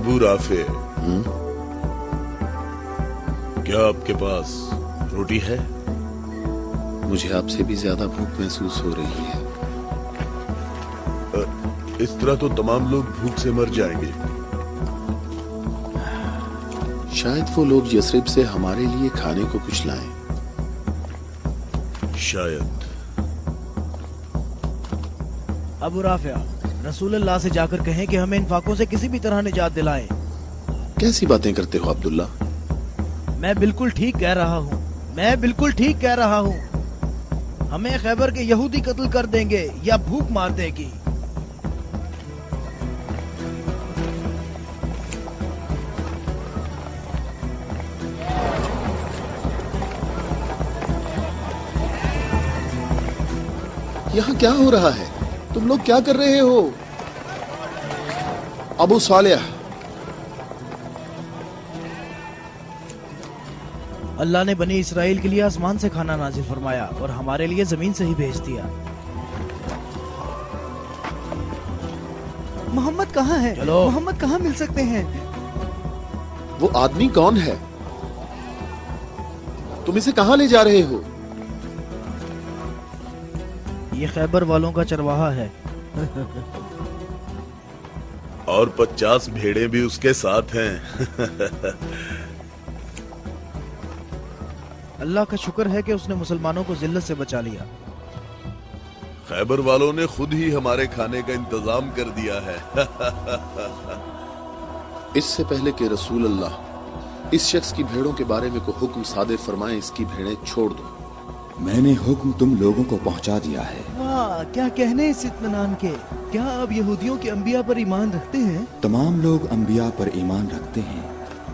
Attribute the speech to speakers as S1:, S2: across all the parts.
S1: Abu Rafe, क्या आपके पास रोटी है?
S2: मुझे आपसे भी ज्यादा भूख महसूस हो रही है।
S1: इस तरह तो तमाम लोग भूख से मर जाएंगे।
S2: शायद वो लोग यसरिब से हमारे लिए खाने को कुछ लाएं।
S1: शायद।
S3: अबू राफिया, रसूलुल्लाह से जाकर कहें कि हमें इन फाकों से किसी भी तरह निजात दिलाएं।
S2: कैसी बातें करते हो अब्दुल्ला?
S3: मैं बिल्कुल ठीक कह रहा हूँ, मैं बिल्कुल ठीक कह रहा हूँ। हमें खैबर के यहूदी कत्ल कर देंगे या भूख मार देगी।
S2: यहाँ क्या हो रहा है? तुम लोग क्या कर रहे हो? अबू सालेह,
S3: अल्लाह ने बनी इसराइल के लिए आसमान से खाना नाजिल फरमाया और हमारे लिए जमीन से ही भेज दिया।
S4: मोहम्मद कहाँ है?
S3: चलो।
S4: मोहम्मद कहाँ मिल सकते हैं?
S2: वो आदमी कौन है? तुम इसे कहाँ ले जा रहे हो?
S3: ये खैबर वालों का चरवाहा है।
S1: और 50 भेड़ें भी उसके साथ हैं।
S3: अल्लाह का शुक्र है कि उसने मुसलमानों को जिल्लत से बचा लिया।
S1: खैबर वालों ने खुद ही हमारे खाने का इंतजाम कर दिया है।
S2: इससे पहले कि रसूल अल्लाह इस शख्स की भेड़ों के बारे में को हुक्म सादे फरमाए, इसकी भेड़ें छोड़ दो।
S5: मैंने हुक्म तुम लोगों को पहुंचा दिया है।
S4: वाह, क्या कहने इस इत्मीनान के। क्या आप यहूदियों के अंबिया पर ईमान रखते हैं?
S5: तमाम लोग अंबिया पर ईमान रखते हैं,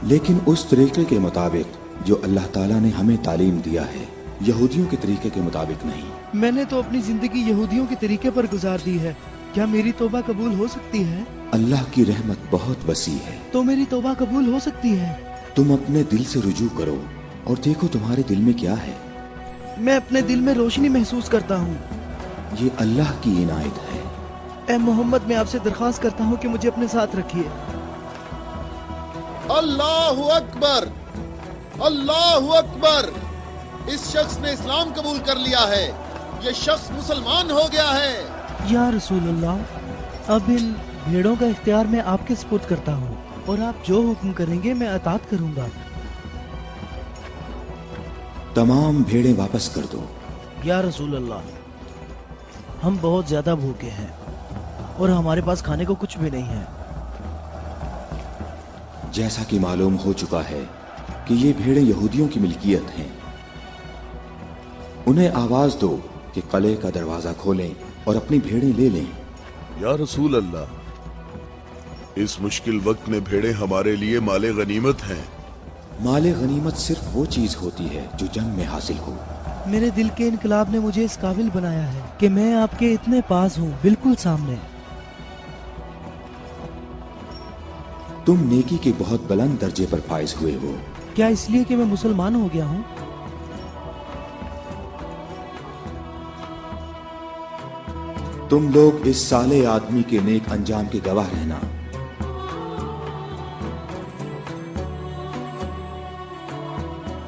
S5: लेकिन उस तरीके के मुताबिक जो अल्लाह ताला ने हमें तालीम दिया है, यहूदियों के तरीके के मुताबिक नहीं।
S4: मैंने तो अपनी जिंदगी यहूदियों के तरीके पर गुजार दी है। क्या मेरी तौबा कबूल हो सकती है?
S5: अल्लाह की रहमत बहुत वसी है।
S4: तो मेरी तौबा कबूल हो सकती है?
S5: तुम अपने दिल से रुजू करो और देखो तुम्हारे दिल में क्या है।
S4: मैं अपने दिल में रोशनी महसूस करता हूँ।
S5: ये अल्लाह की इनायत है।
S4: ए मोहम्मद, मैं आपसे दरख्वास्त करता हूँ कि मुझे अपने साथ रखिए।
S2: अल्लाहु अकबर, अल्लाहु अकबर। इस शख्स ने इस्लाम कबूल कर लिया है। ये शख्स मुसलमान हो गया है।
S4: या रसूलुल्लाह, अब इन भेड़ों का इख्तियार मैं आपके सुपुर्द करता हूँ और आप जो हुक्म करेंगे मैं अतात करूंगा।
S5: तमाम भेड़ें वापस कर दो।
S3: या रसूल अल्लाह, हम बहुत ज्यादा भूखे हैं और हमारे पास खाने को कुछ भी नहीं है।
S5: जैसा कि मालूम हो चुका है कि ये भेड़ें यहूदियों की मिल्कियत हैं, उन्हें आवाज दो कि कले का दरवाजा खोलें और अपनी भेड़ें ले लें।
S1: या रसूल अल्लाह, इस मुश्किल वक्त में भेड़ें हमारे लिए माले गनीमत हैं।
S5: माले गनीमत सिर्फ वो चीज होती है जो जंग में हासिल हो।
S4: मेरे दिल के इनकलाब ने मुझे इस काबिल बनाया है कि मैं आपके इतने पास हूँ, बिल्कुल सामने।
S5: तुम नेकी के बहुत बुलंद दर्जे पर फाइज हुए हो।
S4: क्या इसलिए कि मैं मुसलमान हो गया हूँ?
S5: तुम लोग इस साले आदमी के नेक अंजाम के गवाह रहना।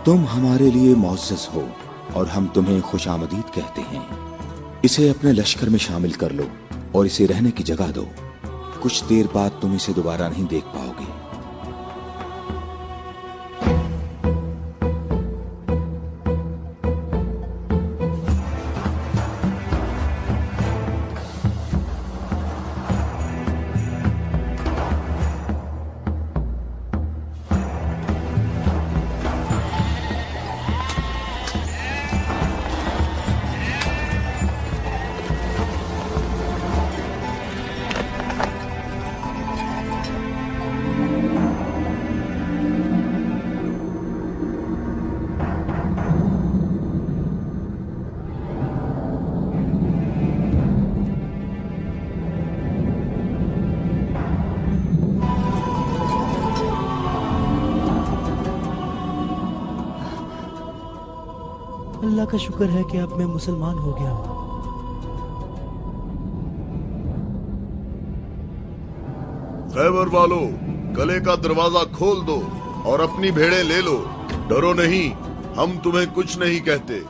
S5: तुम हमारे लिए मुअज़्ज़ज़ हो और हम तुम्हें खुशामदीद कहते हैं। इसे अपने लश्कर में शामिल कर लो और इसे रहने की जगह दो। कुछ देर बाद तुम इसे दोबारा नहीं देख पाओगे।
S4: अल्लाह का शुक्र है कि अब मैं मुसलमान हो गया हूँ।
S1: खैबर वालों, कले का दरवाजा खोल दो और अपनी भेड़ें ले लो। डरो नहीं, हम तुम्हें कुछ नहीं कहते।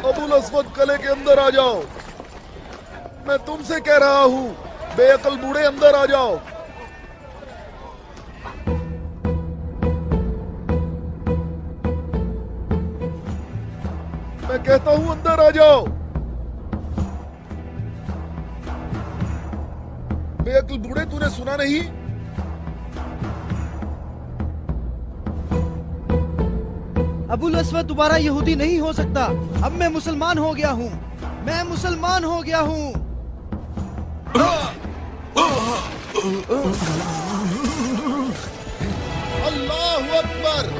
S1: अबुल अस्वद, कले के अंदर आ जाओ। मैं तुमसे कह रहा हूं, बेअकल बूढ़े अंदर आ जाओ। मैं कहता हूं अंदर आ जाओ। बेअकल बूढ़े, तूने सुना नहीं?
S3: अबुल अस्वद दोबारा यहूदी नहीं हो सकता। अब मैं मुसलमान हो गया हूँ। मैं मुसलमान हो गया हूँ।
S2: अल्लाहु अकबर।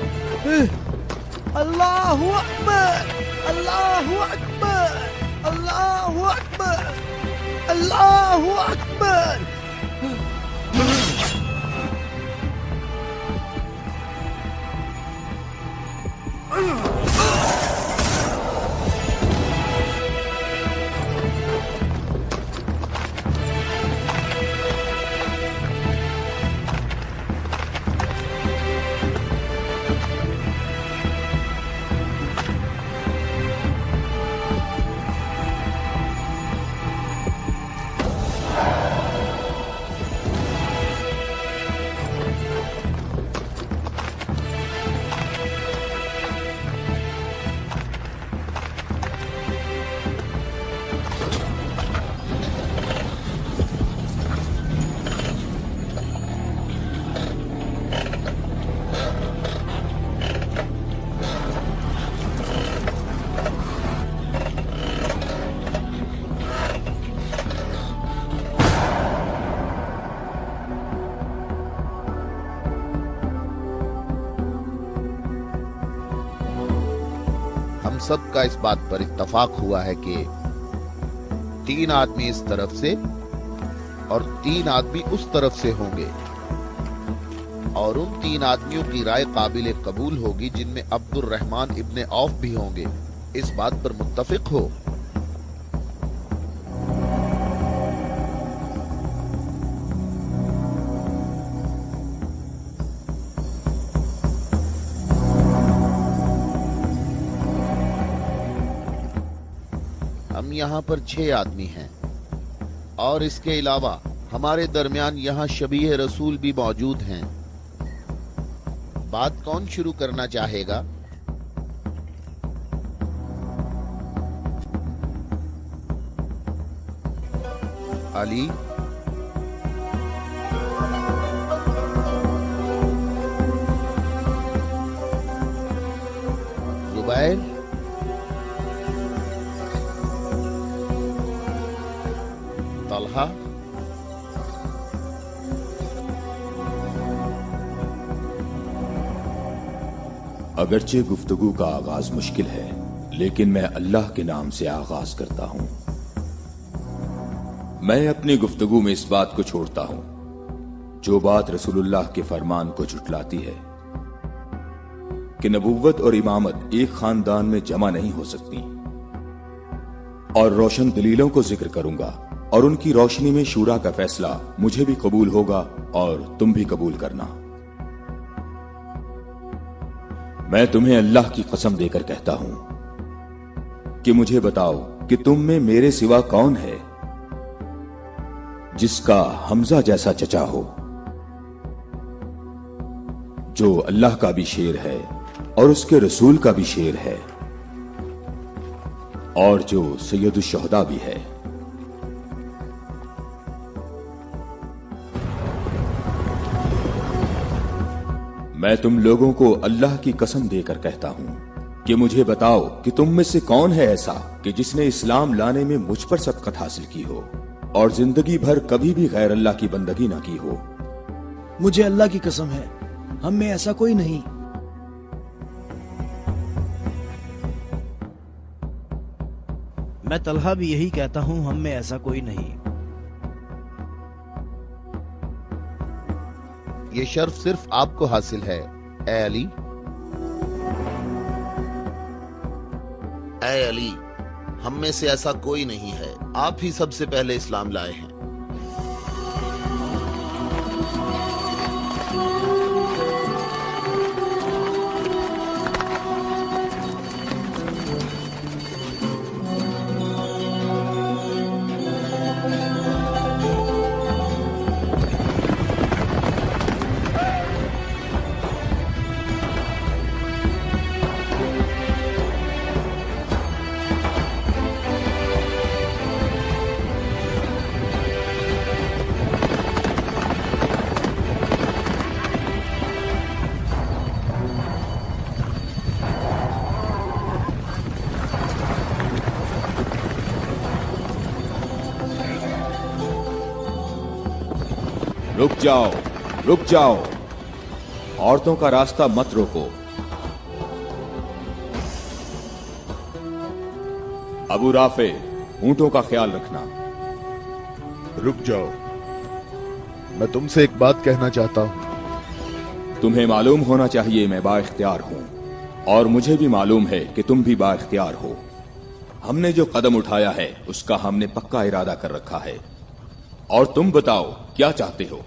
S3: अल्लाहु अकबर, अल्लाहु अकबर, अल्लाहु अकबर, अल्लाहु अकबर।
S2: हम सब का इस बात पर इत्तफाक हुआ है कि 3 आदमी इस तरफ से और 3 आदमी उस तरफ से होंगे, और उन 3 आदमियों की राय काबिल कबूल होगी जिनमें अब्दुर रहमान इब्ने औफ भी होंगे। इस बात पर मुत्तफिक हो? हम यहाँ पर 6 आदमी हैं, और इसके अलावा हमारे दरमियान यहाँ शबीह रसूल भी मौजूद हैं। बात कौन शुरू करना चाहेगा? अली? जुबैर? तलहा?
S5: अगरचे गुफ्तगू का आगाज मुश्किल है, लेकिन मैं अल्लाह के नाम से आगाज करता हूं। मैं अपनी गुफ्तगू में इस बात को छोड़ता हूं जो बात रसूलुल्लाह के फरमान को झुटलाती है कि नबुव्वत और इमामत एक खानदान में जमा नहीं हो सकती, और रोशन दलीलों को जिक्र करूंगा और उनकी रोशनी में शूरा का फैसला मुझे भी कबूल होगा और तुम भी कबूल करना। मैं तुम्हें अल्लाह की कसम देकर कहता हूं कि मुझे बताओ कि तुम में मेरे सिवा कौन है जिसका हमजा जैसा चचा हो, जो अल्लाह का भी शेर है और उसके रसूल का भी शेर है और जो सैयदुश शुहदा भी है। मैं तुम लोगों को अल्लाह की कसम देकर कहता हूं कि मुझे बताओ कि तुम में से कौन है ऐसा कि जिसने इस्लाम लाने में मुझ पर सबकत हासिल की हो और जिंदगी भर कभी भी गैर अल्लाह की बंदगी ना की हो।
S3: मुझे अल्लाह की कसम है, हम में ऐसा कोई नहीं। मैं तलहा भी यही कहता हूं, हम में ऐसा कोई नहीं।
S2: ये शर्फ सिर्फ आपको हासिल है ए अली।
S6: ऐ अली, हम में से ऐसा कोई नहीं है, आप ही सबसे पहले इस्लाम लाए हैं।
S5: रुक जाओ, औरतों का रास्ता मत रोको। अबू राफे, ऊंटों का ख्याल रखना।
S1: रुक जाओ, मैं तुमसे एक बात कहना चाहता हूं।
S5: तुम्हें मालूम होना चाहिए मैं बाइख्तियार हूं और मुझे भी मालूम है कि तुम भी बाइख्तियार हो। हमने जो कदम उठाया है उसका हमने पक्का इरादा कर रखा है। और तुम बताओ क्या चाहते हो?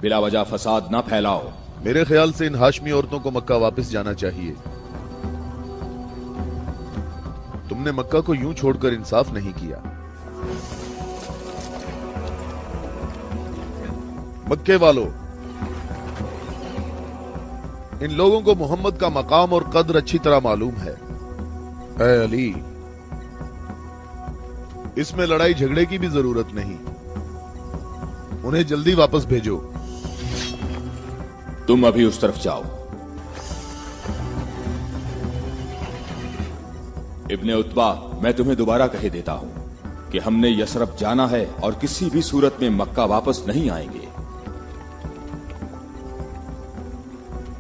S5: बिला वजह फसाद ना फैलाओ।
S1: मेरे ख्याल से इन हाशमी औरतों को मक्का वापस जाना चाहिए। तुमने मक्का को यूं छोड़कर इंसाफ नहीं किया। मक्के वालों, इन लोगों को मोहम्मद का मकाम और कद्र अच्छी तरह मालूम है। ऐ अली, इसमें लड़ाई झगड़े की भी जरूरत नहीं। उन्हें जल्दी वापस भेजो।
S5: तुम अभी उस तरफ जाओ। इब्ने उतबा, मैं तुम्हें दोबारा कह देता हूं कि हमने यसरब जाना है और किसी भी सूरत में मक्का वापस नहीं आएंगे।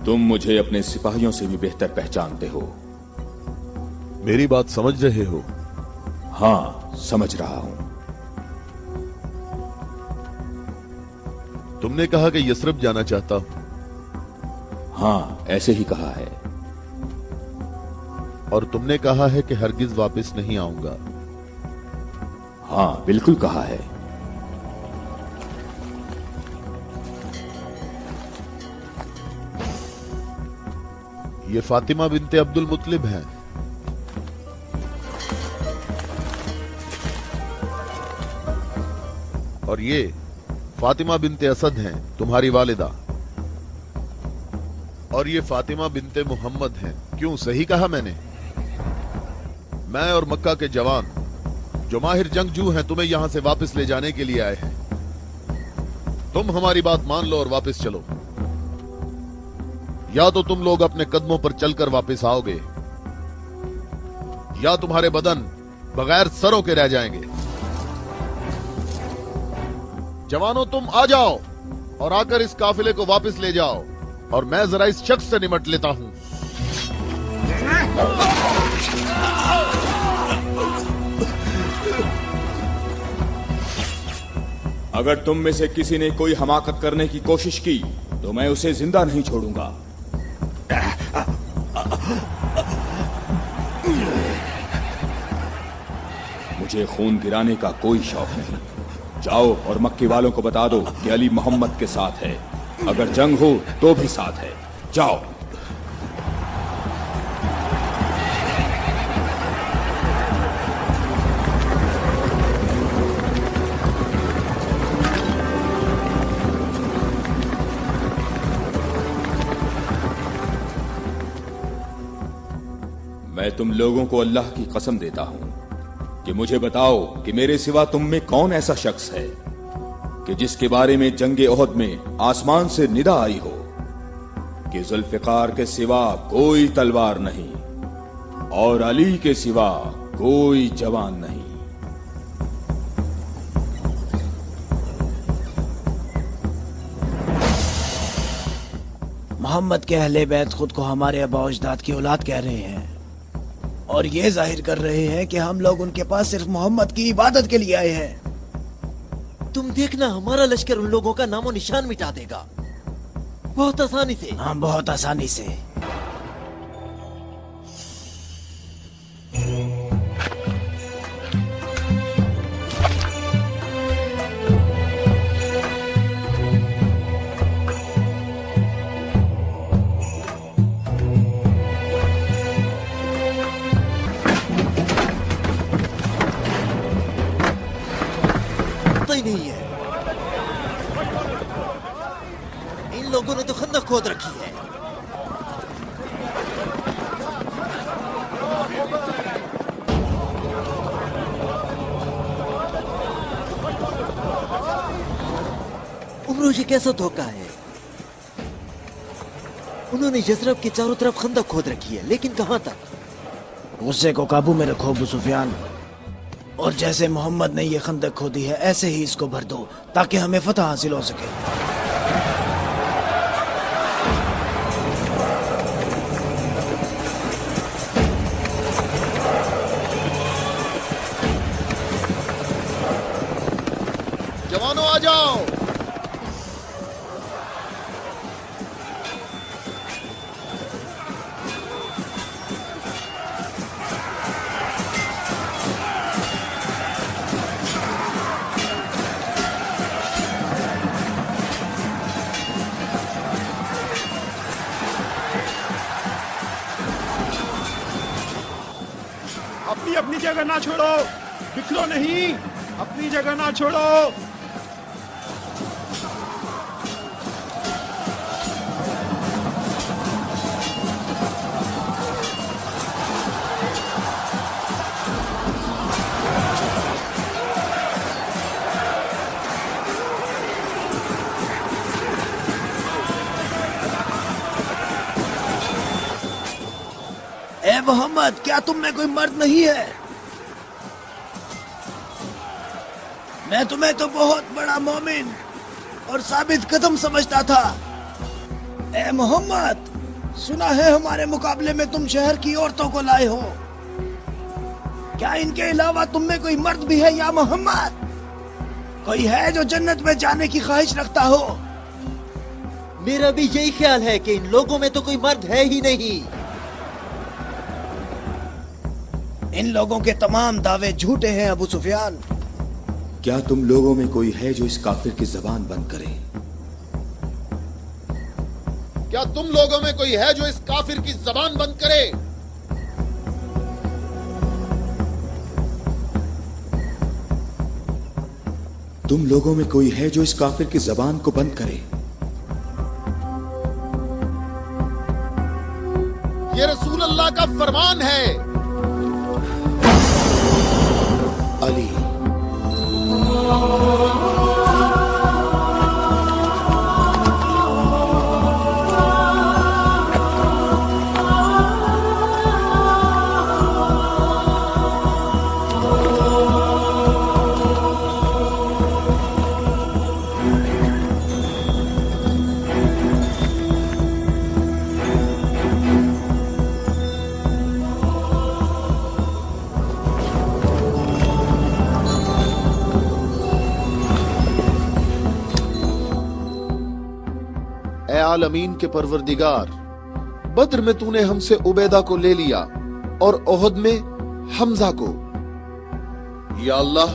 S5: तुम मुझे अपने सिपाहियों से भी बेहतर पहचानते हो।
S1: मेरी बात समझ रहे हो?
S5: हां, समझ रहा हूं।
S1: तुमने कहा कि यसरब जाना चाहता हूं।
S5: हां, ऐसे ही कहा है।
S1: और तुमने कहा है कि हरगिज वापस नहीं आऊंगा।
S5: हां, बिल्कुल कहा है।
S1: ये फातिमा बिनते अब्दुल मुत्तलिब हैं। और ये फातिमा बिनते असद हैं, तुम्हारी वालिदा। और ये फातिमा बिनते मोहम्मद हैं। क्यों, सही कहा मैंने? मैं और मक्का के जवान जो माहिर जंगजू हैं तुम्हें यहां से वापस ले जाने के लिए आए हैं। तुम हमारी बात मान लो और वापस चलो, या तो तुम लोग अपने कदमों पर चलकर वापस आओगे या तुम्हारे बदन बगैर सरों के रह जाएंगे। जवानों, तुम आ जाओ और आकर इस काफिले को वापस ले जाओ और मैं जरा इस शख्स से निमट लेता हूं।
S5: अगर तुम में से किसी ने कोई हमाकत करने की कोशिश की तो मैं उसे जिंदा नहीं छोड़ूंगा। मुझे खून गिराने का कोई शौक नहीं। जाओ और मक्के वालों को बता दो कि अली मोहम्मद के साथ है, अगर जंग हो तो भी साथ है। जाओ। मैं तुम लोगों को अल्लाह की कसम देता हूं कि मुझे बताओ कि मेरे सिवा तुम में कौन ऐसा शख्स है कि जिसके बारे में जंगे ओहद में आसमान से निदा आई हो कि जुल्फिकार के सिवा कोई तलवार नहीं और अली के सिवा कोई जवान नहीं।
S3: मोहम्मद के अहले बैत खुद को हमारे आबा अजदाद की औलाद कह रहे हैं और ये जाहिर कर रहे हैं कि हम लोग उनके पास सिर्फ मोहम्मद की इबादत के लिए आए हैं।
S7: तुम देखना, हमारा लश्कर उन लोगों का नामो निशान मिटा देगा, बहुत आसानी से।
S3: हाँ, बहुत आसानी से।
S7: ही नहीं है, इन लोगों ने तो खंदक खोद रखी है। उमरो, ये कैसा धोखा है? उन्होंने यज़रब के चारों तरफ खंदक खोद रखी है, लेकिन कहां तक?
S3: गुस्से को काबू में रखो अबू सुफियान, और जैसे मोहम्मद ने ये खंदक खोदी है ऐसे ही इसको भर दो ताकि हमें फतह हासिल हो सके।
S1: जवानों आ जाओ।
S8: अपनी अपनी जगह ना छोड़ो, बिखरो नहीं, अपनी जगह ना छोड़ो।
S3: ए मोहम्मद, क्या तुम में कोई मर्द नहीं है? मैं तुम्हें तो बहुत बड़ा मोमिन और साबित कदम समझता था। ए मोहम्मद, सुना है हमारे मुकाबले में तुम शहर की औरतों को लाए हो। क्या इनके अलावा तुम में कोई मर्द भी है या मोहम्मद? कोई है जो जन्नत में जाने की ख्वाहिश रखता हो?
S7: मेरा भी यही ख्याल है कि इन लोगों में तो कोई मर्द है ही नहीं।
S3: इन लोगों के तमाम दावे झूठे हैं अबू सुफियान।
S5: क्या तुम लोगों में कोई है जो इस काफिर की जबान बंद करे?
S1: क्या तुम लोगों में कोई है जो इस काफिर की जबान बंद करे?
S5: तुम लोगों में कोई है जो इस काफिर की जबान को बंद करे?
S1: ये रसूल अल्लाह का फरमान है।
S6: अली,
S1: ए आलमीन के परवरदिगार, बद्र में तूने हमसे उबैदा को ले लिया और ओहद में हमजा को। या अल्लाह,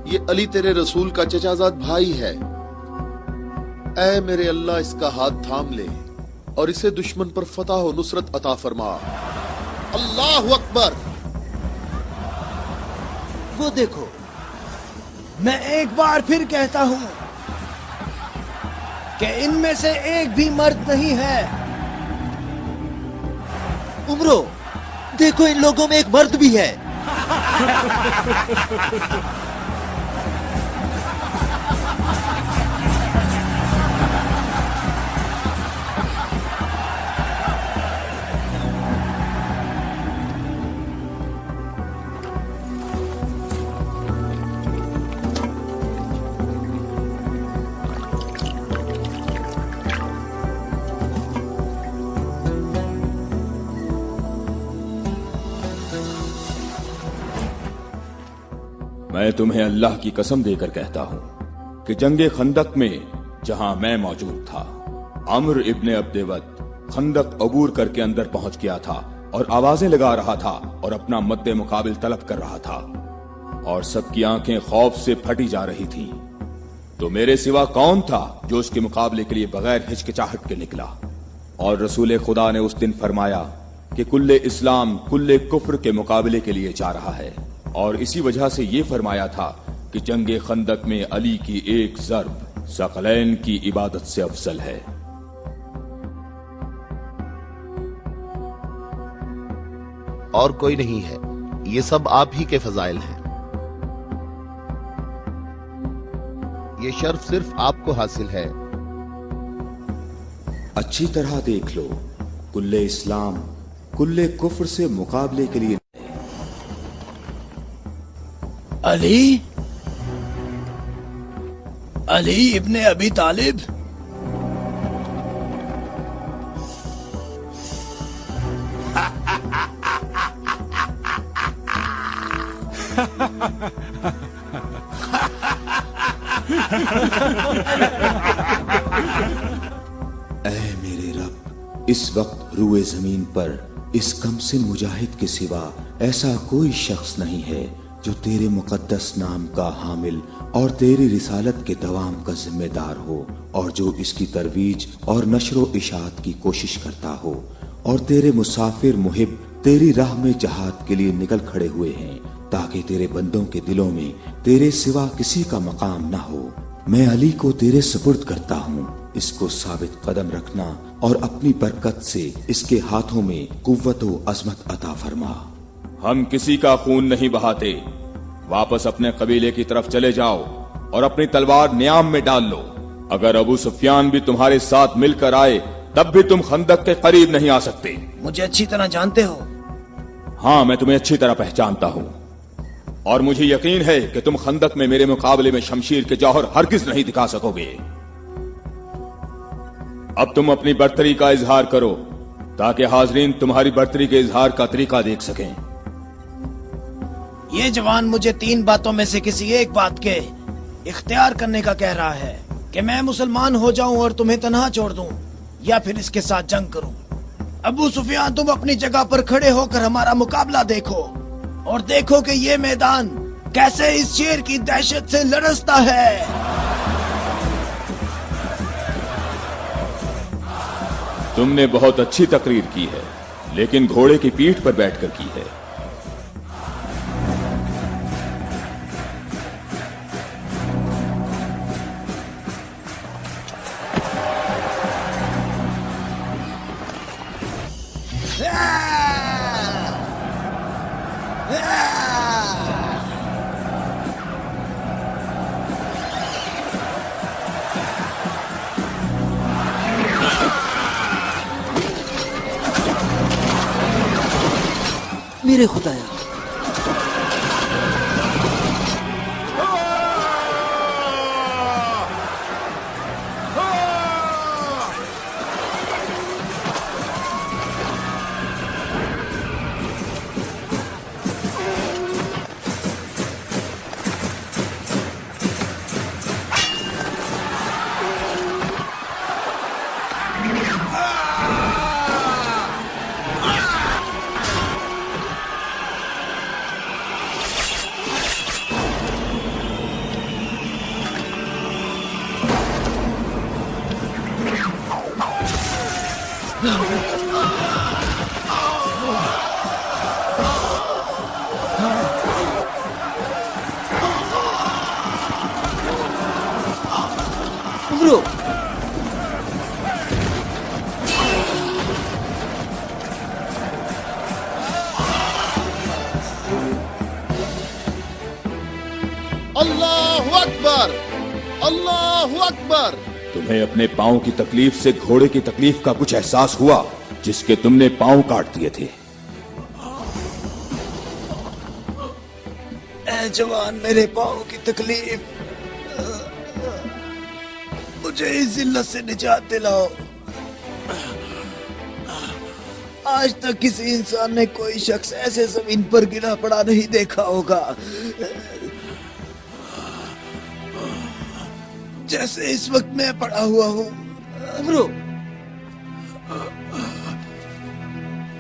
S1: ये अली तेरे रसूल का चचाजाद भाई है। ऐ मेरे अल्लाह, इसका हाथ थाम ले और इसे दुश्मन पर फतह और नुसरत अता फरमा। अल्लाह अकबर।
S7: वो देखो,
S3: मैं एक बार फिर कहता हूं कि इनमें से एक भी मर्द नहीं है।
S7: उमरो, देखो इन लोगों में एक मर्द भी है।
S5: मैं तुम्हें अल्लाह की कसम देकर कहता हूं कि जंगे खंदक में जहां मैं मौजूद था, अम्र इब्ने अब्देवद खंदक अबूर करके अंदर पहुंच गया था और आवाजें लगा रहा था और अपना मद्दे मुकाबिल तलब कर रहा था, और सबकी आंखें खौफ से फटी जा रही थीं। तो मेरे सिवा कौन था जो उसके मुकाबले के लिए बगैर हिचकिचाहट के निकला? और रसूल खुदा ने उस दिन फरमाया कि कुल्ले इस्लाम कुल्ले कुफ्र के मुकाबले के लिए जा रहा है, और इसी वजह से ये फरमाया था कि जंगे खंदक में अली की एक ज़र्ब सकलैन की इबादत से अफजल है।
S6: और कोई नहीं है, ये सब आप ही के फजाइल हैं। ये शर्फ सिर्फ आपको हासिल है।
S5: अच्छी तरह देख लो, कुल्ले इस्लाम कुल्ले कुफ्र से मुकाबले के लिए
S3: अली, अली इब्ने अबी तालिब।
S5: ऐ मेरे रब, इस वक्त रुए जमीन पर इस कमसिन मुजाहिद के सिवा ऐसा कोई शख्स नहीं है जो तेरे मुकद्दस नाम का हामिल और तेरी रिसालत के दवाम का जिम्मेदार हो, और जो इसकी तरवीज और नशरो इशात की कोशिश करता हो, और तेरे मुसाफिर मुहिब तेरी राह में जहाद के लिए निकल खड़े हुए हैं, ताकि तेरे बंदों के दिलों में तेरे सिवा किसी का मकाम ना हो। मैं अली को तेरे सुपुर्द करता हूँ, इसको साबित कदम रखना और अपनी बरकत से इसके हाथों में कुव्वत व अजमत अता फरमा।
S9: हम किसी का खून नहीं बहाते, वापस अपने कबीले की तरफ चले जाओ और अपनी तलवार न्याम में डाल लो। अगर अबू सुफियान भी तुम्हारे साथ मिलकर आए तब भी तुम खंदक के करीब नहीं आ सकते।
S3: मुझे अच्छी तरह जानते हो?
S9: हाँ, मैं तुम्हें अच्छी तरह पहचानता हूँ, और मुझे यकीन है कि तुम खंदक में मेरे मुकाबले में शमशीर के जौहर हरगिज नहीं दिखा सकोगे। अब तुम अपनी बर्तरी का इजहार करो ताकि हाजरीन तुम्हारी बर्तरी के इजहार का तरीका देख सकें।
S3: ये जवान मुझे 3 बातों में से किसी एक बात के इख्तियार करने का कह रहा है कि मैं मुसलमान हो जाऊं और तुम्हें तन्हा छोड़ दूं, या फिर इसके साथ जंग करूं। अबू सुफियान, तुम अपनी जगह पर खड़े होकर हमारा मुकाबला देखो और देखो कि ये मैदान कैसे इस शेर की दहशत से लरसता है।
S9: तुमने बहुत अच्छी तकरीर की है, लेकिन घोड़े की पीठ पर बैठकर की है।
S7: मेरे खुदाया,
S1: अल्लाहु अकबर, अल्लाहु अकबर।
S9: तुम्हें अपने पांव की तकलीफ से घोड़े की तकलीफ का कुछ एहसास हुआ जिसके तुमने पांव काट दिए थे?
S3: ए जवान, मेरे पाँव की तकलीफ, मुझे इस जिल्लत से निजात दिलाओ। आज तक किसी इंसान ने कोई शख्स ऐसे जमीन पर गिरा पड़ा नहीं देखा होगा जैसे इस वक्त मैं पड़ा हुआ हूँ।
S7: अमरो,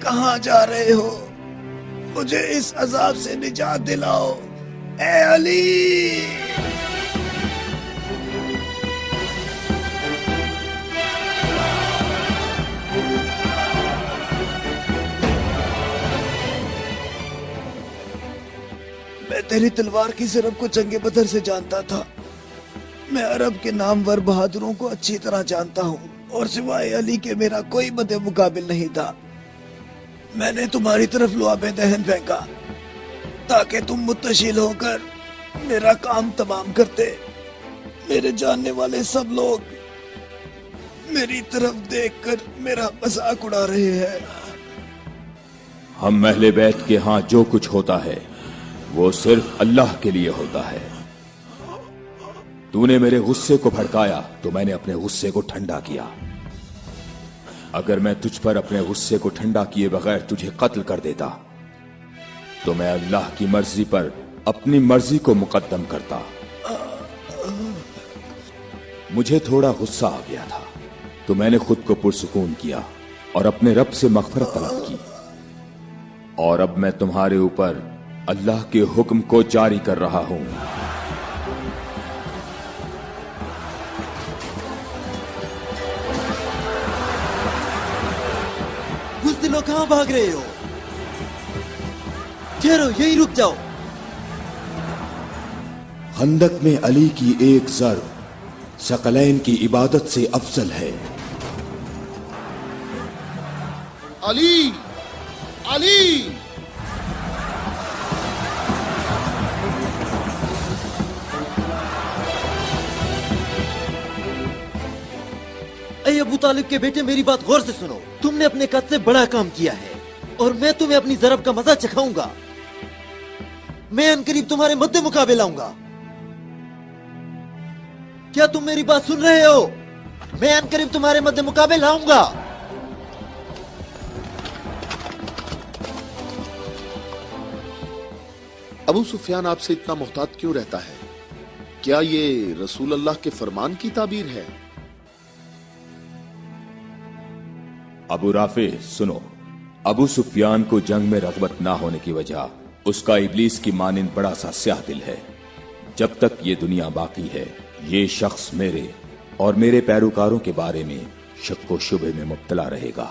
S3: कहाँ जा रहे हो? मुझे इस अजाब से निजात दिलाओ, ए अली। मैं तेरी तलवार की ज़रब को जंगे बदर से जानता था। मैं अरब के नामवर बहादुरों को अच्छी तरह जानता हूँ और सिवाय अली के मेरा कोई मदे मुकाबिल नहीं था। मैंने तुम्हारी तरफ लुआबे दहन फेंका ताकि तुम मुत्तशिल होकर मेरा काम तमाम करते। मेरे जानने वाले सब लोग मेरी तरफ देखकर मेरा मजाक उड़ा रहे हैं।
S9: हम अहले बैत के यहाँ जो कुछ होता है वो सिर्फ अल्लाह के लिए होता है। तूने मेरे गुस्से को भड़काया तो मैंने अपने गुस्से को ठंडा किया। अगर मैं तुझ पर अपने गुस्से को ठंडा किए बगैर तुझे कत्ल कर देता तो मैं अल्लाह की मर्जी पर अपनी मर्जी को मुकद्दम करता। मुझे थोड़ा गुस्सा आ गया था तो मैंने खुद को पुरसुकून किया और अपने रब से मग़फ़िरत तलब की। और अब मैं तुम्हारे ऊपर अल्लाह के हुक्म को जारी कर रहा हूं।
S7: बुज़दिलों, कहां भाग रहे हो? ठहरो, यहीं रुक जाओ।
S5: खंदक में अली की एक ज़र्ब सकलैन की इबादत से अफजल है।
S1: अली, अली।
S7: ऐ अबू तालिब के बेटे, मेरी बात गौर से सुनो। तुमने अपने कद से बड़ा काम किया है और मैं तुम्हें अपनी ज़रब का मजा चखाऊंगा। मैं अनकरीब तुम्हारे मद्दे मुकाबले लाऊंगा। क्या तुम मेरी बात सुन रहे हो? मैं अनकरीब तुम्हारे मद्दे मुकाबले लाऊंगा।
S1: अबू सुफियान आपसे इतना मोहतात क्यों रहता है? क्या ये रसूल अल्लाह के फरमान की ताबीर है?
S9: अबू राफे सुनो, अबू सुफियान को जंग में रग़बत ना होने की वजह उसका इब्लीस की मानिंद बड़ा सा स्याह दिल है। जब तक ये दुनिया बाकी है ये शख्स मेरे और मेरे पैरोकारों के बारे में शक व शुबे में मुब्तला रहेगा।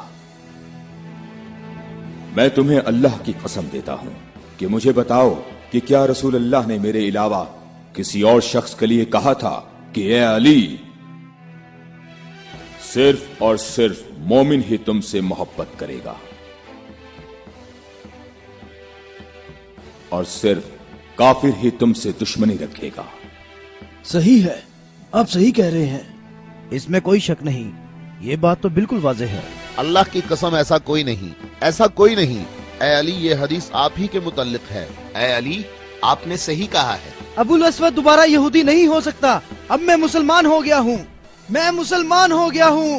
S9: मैं तुम्हें अल्लाह की कसम देता हूं कि मुझे बताओ कि क्या रसूल अल्लाह ने मेरे अलावा किसी और शख्स के लिए कहा था कि ए अली, सिर्फ और सिर्फ मोमिन ही तुमसे मोहब्बत करेगा और सिर्फ काफिर ही तुमसे दुश्मनी रखेगा।
S3: सही है, आप सही कह रहे हैं, इसमें कोई शक नहीं। ये बात तो बिल्कुल वाज़ेह है।
S2: अल्लाह की कसम, ऐसा कोई नहीं, ऐसा कोई नहीं। ए अली, ये हदीस आप ही के मुतल्लिक है।
S6: ए अली, आपने सही कहा है।
S4: अबुल अस्वद दोबारा यहूदी नहीं हो सकता। अब मैं मुसलमान हो गया हूँ, मैं मुसलमान हो गया हूँ।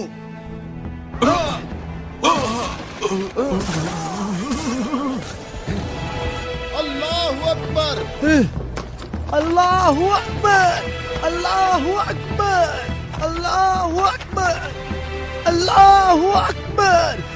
S1: अल्लाहु अकबर,
S4: अल्लाहु अकबर, अल्लाहु अकबर, अल्लाहु अकबर, अल्लाहु अकबर।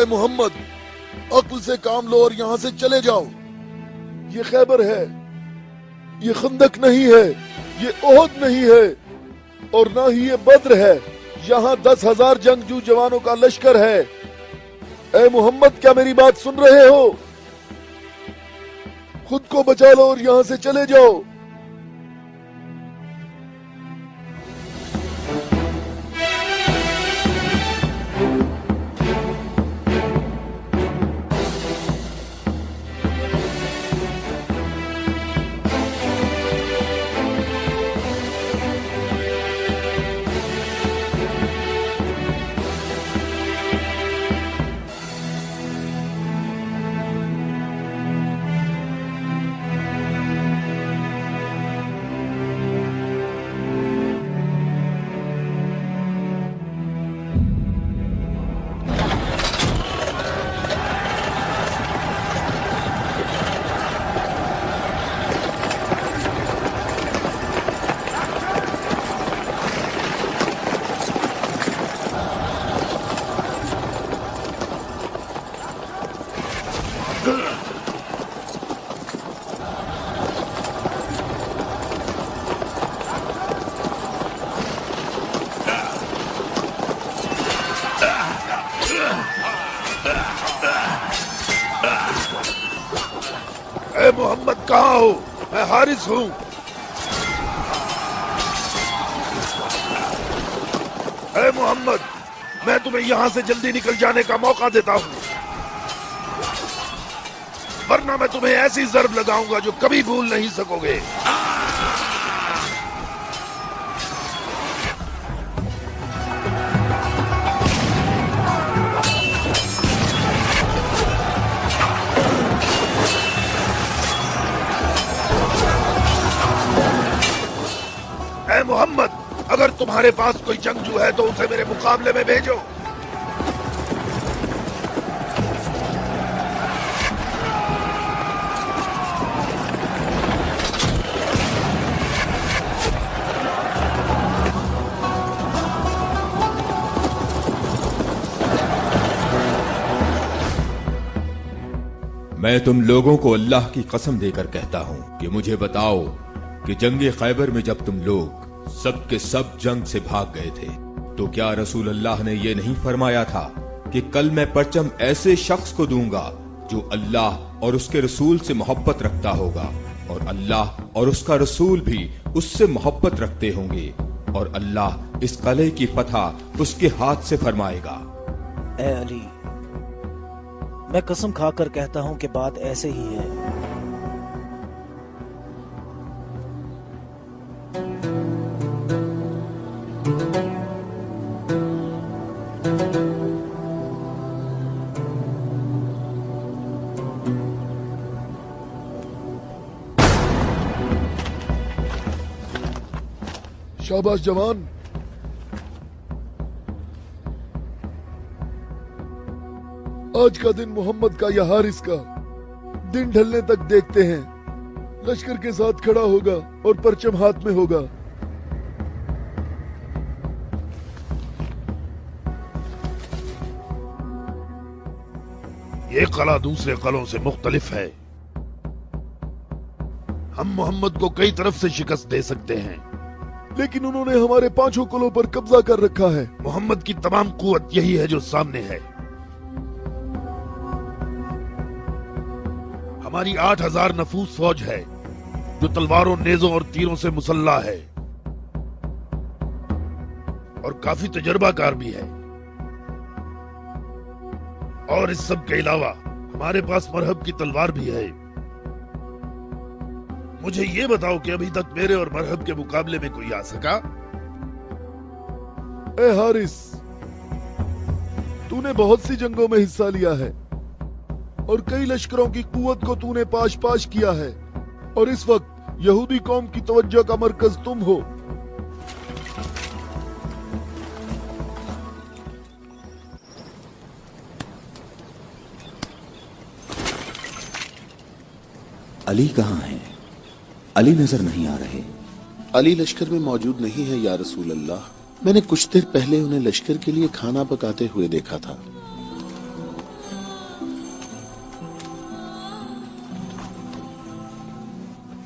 S1: اے محمد عقل سے کام لو اور یہاں سے چلے جاؤ. یہ خیبر ہے, یہ خندق نہیں ہے, یہ احد نہیں ہے, اور نہ ہی یہ بدر ہے. یہاں 10,000 جنگجو جوانوں کا لشکر ہے. اے محمد کیا میری بات سن رہے ہو؟ خود کو بچا لو اور یہاں سے چلے جاؤ. اے محمد کہاں ہو؟ میں حارث ہوں. اے محمد میں تمہیں یہاں سے جلدی نکل جانے کا موقع دیتا ہوں, ورنہ میں تمہیں ایسی ضرب لگاؤں گا جو کبھی بھول نہیں سکو گے. اے محمد اگر تمہارے پاس کوئی جنگجو ہے تو اسے میرے مقابلے میں بھیجو.
S9: میں تم لوگوں کو اللہ کی قسم دے کر کہتا ہوں کہ مجھے بتاؤ کہ جنگ خیبر میں جب تم لوگ سب کے سب جنگ سے بھاگ گئے تھے تو کیا رسول اللہ نے یہ نہیں فرمایا تھا کہ کل میں پرچم ایسے شخص کو دوں گا جو اللہ اور اس کے رسول سے محبت رکھتا ہوگا, اور اللہ اور اس کا رسول بھی اس سے محبت رکھتے ہوں گے, اور اللہ اس قلعے کی فتح اس کے ہاتھ سے فرمائے گا.
S3: اے علی میں قسم کھا کر کہتا ہوں کہ بات ایسے ہی ہے.
S1: شاباش جوان. آج کا دن محمد کا یا حارث کا دن ڈھلنے تک دیکھتے ہیں. لشکر کے ساتھ کھڑا ہوگا اور پرچم ہاتھ میں ہوگا. یہ قلعہ دوسرے قلعوں سے مختلف ہے. ہم محمد کو کئی طرف سے شکست دے سکتے ہیں, لیکن انہوں نے ہمارے 5 قلعوں پر قبضہ کر رکھا ہے. محمد کی تمام قوت یہی ہے جو سامنے ہے. ہماری 8,000 نفوس فوج ہے جو تلواروں, نیزوں اور تیروں سے مسلح ہے, اور کافی تجربہ کار بھی ہے. اور اس سب کے علاوہ ہمارے پاس مرہب کی تلوار بھی ہے. مجھے یہ بتاؤ کہ ابھی تک میرے اور مرہب کے مقابلے میں کوئی آ سکا؟ اے حارث تو نے بہت سی جنگوں میں حصہ لیا ہے اور کئی لشکروں کی قوت کو تو نے پاش پاش کیا ہے, اور اس وقت یہودی قوم کی توجہ کا مرکز تم ہو.
S5: علی کہاں ہیں؟ علی نظر نہیں آ رہے.
S6: علی لشکر میں موجود نہیں ہے یا رسول اللہ. میں نے کچھ دیر پہلے انہیں لشکر کے لیے کھانا پکاتے ہوئے دیکھا تھا.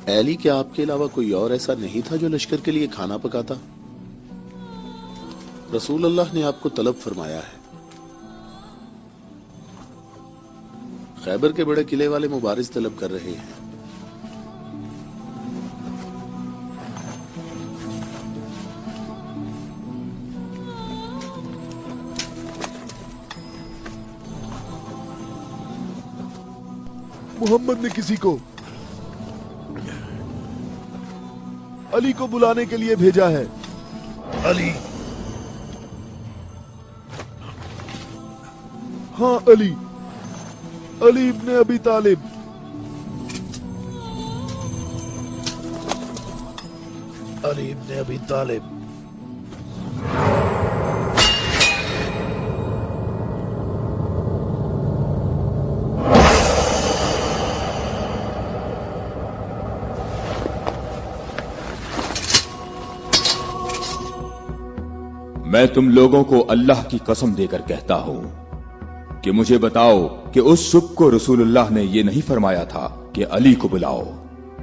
S10: علی کیا آپ کے علاوہ کوئی اور ایسا نہیں تھا جو لشکر کے لیے کھانا پکاتا؟ رسول اللہ نے آپ کو طلب فرمایا ہے. خیبر کے بڑے قلعے والے مبارز طلب کر رہے ہیں.
S1: محمد نے کسی کو علی کو بلانے کے لیے بھیجا ہے.
S8: علی؟
S1: ہاں علی ابن ابی طالب.
S8: علی ابن ابی طالب.
S9: میں تم لوگوں کو اللہ کی قسم دے کر کہتا ہوں کہ مجھے بتاؤ کہ اس صبح کو رسول اللہ نے یہ نہیں فرمایا تھا کہ علی کو بلاؤ،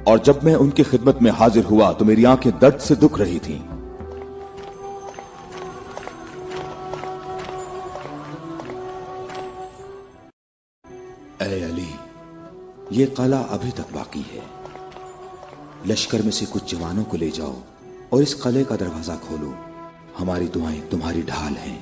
S9: اور جب میں ان کی خدمت میں حاضر ہوا تو میری آنکھیں درد سے دکھ رہی تھیں.
S5: اے علی، یہ قلعہ ابھی تک باقی ہے. لشکر میں سے کچھ جوانوں کو لے جاؤ اور اس قلعے کا دروازہ کھولو. ہماری دعائیں تمہاری ڈھال ہیں.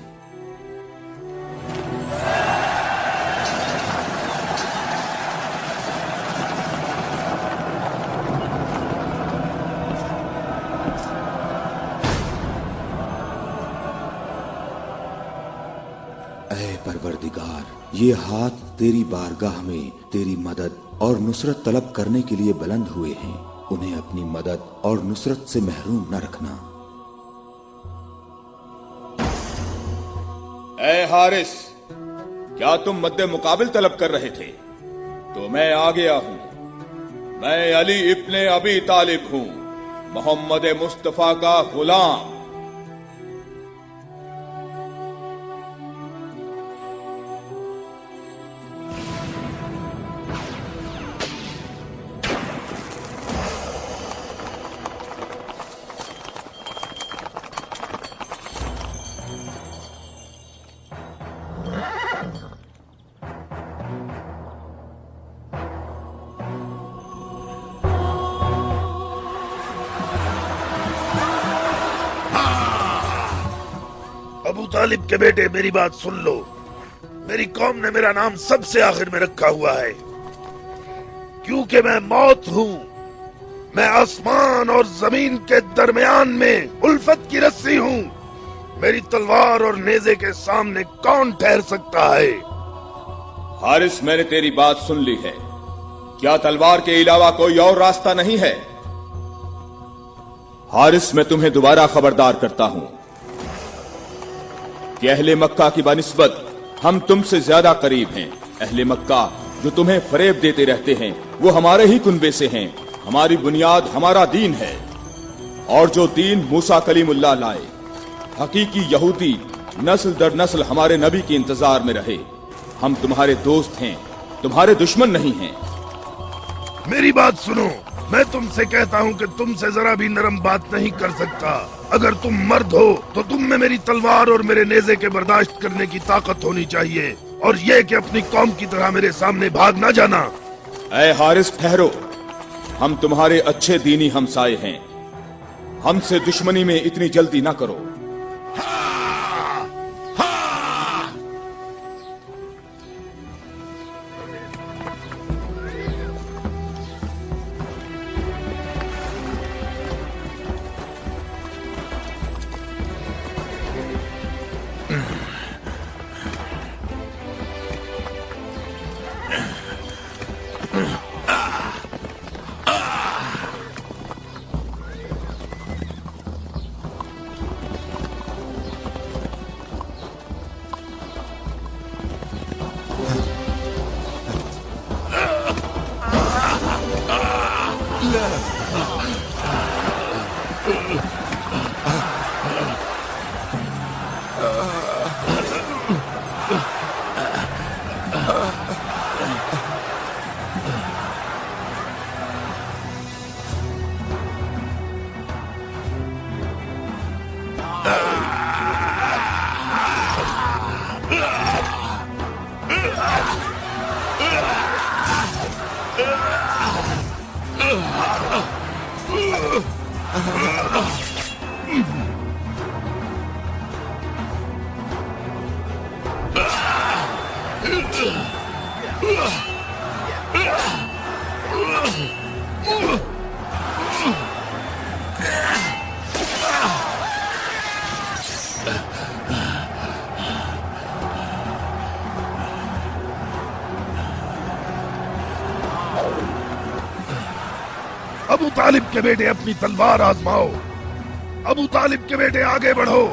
S5: اے پروردگار، یہ ہاتھ تیری بارگاہ میں تیری مدد اور نصرت طلب کرنے کے لیے بلند ہوئے ہیں. انہیں اپنی مدد اور نصرت سے محروم نہ رکھنا.
S9: اے حارث، کیا تم مد مقابل طلب کر رہے تھے؟ تو میں آ گیا ہوں. میں علی ابن ابی طالب ہوں، محمد مصطفیٰ کا غلام.
S8: ابو طالب کے بیٹے، میری بات سن لو. میری قوم نے میرا نام سب سے آخر میں رکھا ہوا ہے کیونکہ میں موت ہوں. میں آسمان اور زمین کے درمیان میں الفت کی رسی ہوں. میری تلوار اور نیزے کے سامنے کون ٹھہر سکتا ہے؟
S9: حارث، میں نے تیری بات سن لی ہے. کیا تلوار کے علاوہ کوئی اور راستہ نہیں ہے؟ حارث، میں تمہیں دوبارہ خبردار کرتا ہوں کہ اہل مکہ کی بنسبت ہم تم سے زیادہ قریب ہیں. اہل مکہ جو تمہیں فریب دیتے رہتے ہیں وہ ہمارے ہی کنبے سے ہیں. ہماری بنیاد ہمارا دین ہے، اور جو دین موسیٰ کلیم اللہ لائے، حقیقی یہودی نسل در نسل ہمارے نبی کے انتظار میں رہے. ہم تمہارے دوست ہیں، تمہارے دشمن نہیں ہیں.
S8: میری بات سنو، میں تم سے کہتا ہوں کہ تم سے ذرا بھی نرم بات نہیں کر سکتا. اگر تم مرد ہو تو تم میں میری تلوار اور میرے نیزے کے برداشت کرنے کی طاقت ہونی چاہیے، اور یہ کہ اپنی قوم کی طرح میرے سامنے بھاگ نہ جانا.
S9: اے حارث، ٹھہرو. ہم تمہارے اچھے دینی ہمسائے ہیں. ہم سے دشمنی میں اتنی جلدی نہ کرو.
S8: अबू तालिब के बेटे अपनी तलवार आजमाओ। अबू तालिब के बेटे आगे बढ़ो,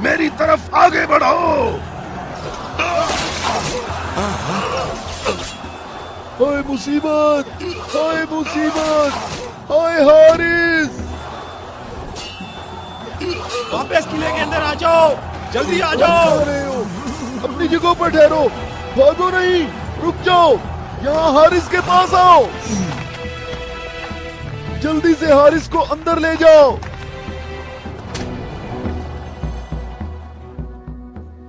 S8: मेरी तरफ आगे बढ़ो।
S1: हाय मुसीबत, हाय मुसीबत, हाय हारिस।
S11: वापस किले के अंदर आ जाओ, जल्दी आ जाओ।
S1: अपनी जगह पर ठहरो, भागो नहीं, रुक जाओ। यहाँ हारिस के पास आओ, जल्दी से हारिस को अंदर ले जाओ।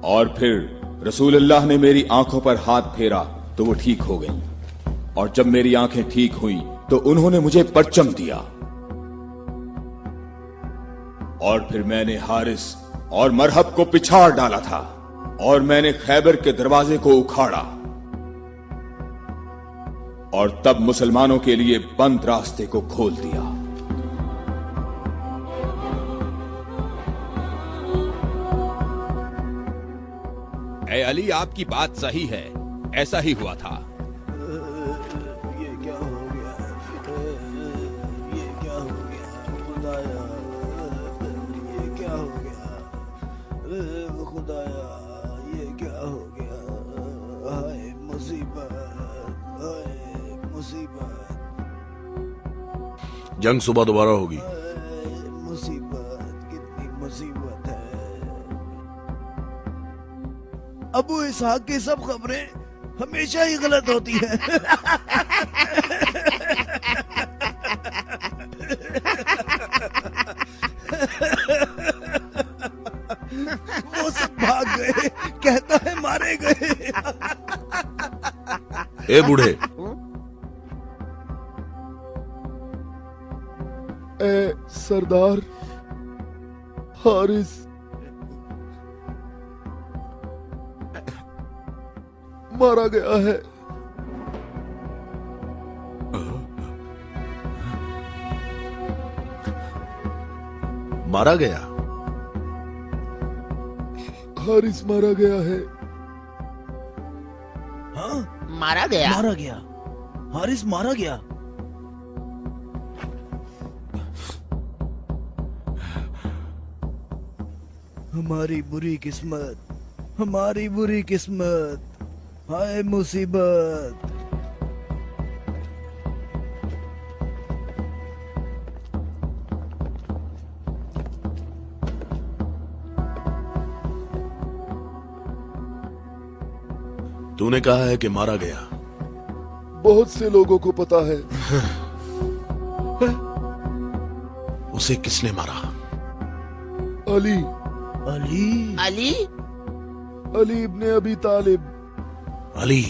S9: और फिर रसूलुल्लाह ने मेरी आंखों पर हाथ फेरा तो वो ठीक हो गई, और जब मेरी आंखें ठीक हुई तो उन्होंने मुझे परचम दिया। और फिर मैंने हारिस और मरहब को पिछाड़ डाला था, और मैंने खैबर के दरवाजे को उखाड़ा, और तब मुसलमानों के लिए बंद रास्ते को खोल दिया।
S11: ए अली, आपकी बात सही है, ऐसा ही हुआ था।
S3: ये क्या हो गया? ये क्या हो गया खुदाया? ये क्या हो गया खुदाया? ये क्या हो गया? हाय मुसीबत, हाय मुसीबत,
S10: जंग सुबह दोबारा होगी।
S3: मुसीबत, कितनी मुसीबत है। अबू इसहाक की सब खबरें हमेशा ही गलत होती हैं। वो सब भाग गए, कहता है मारे गए।
S10: ए बूढ़े,
S1: ए सरदार, हारिस मारा गया है।
S10: मारा गया?
S1: हारिस मारा गया है।
S3: हाँ,
S6: मारा गया?
S3: मारा गया, हारिस मारा गया। हमारी बुरी किस्मत, हमारी बुरी किस्मत, हाय मुसीबत।
S10: तूने कहा है कि मारा गया।
S1: बहुत से लोगों को पता है।
S10: उसे किसने मारा?
S1: अली,
S3: अली,
S6: अली?
S1: अली इब्ने अबी तालिब।
S10: अली?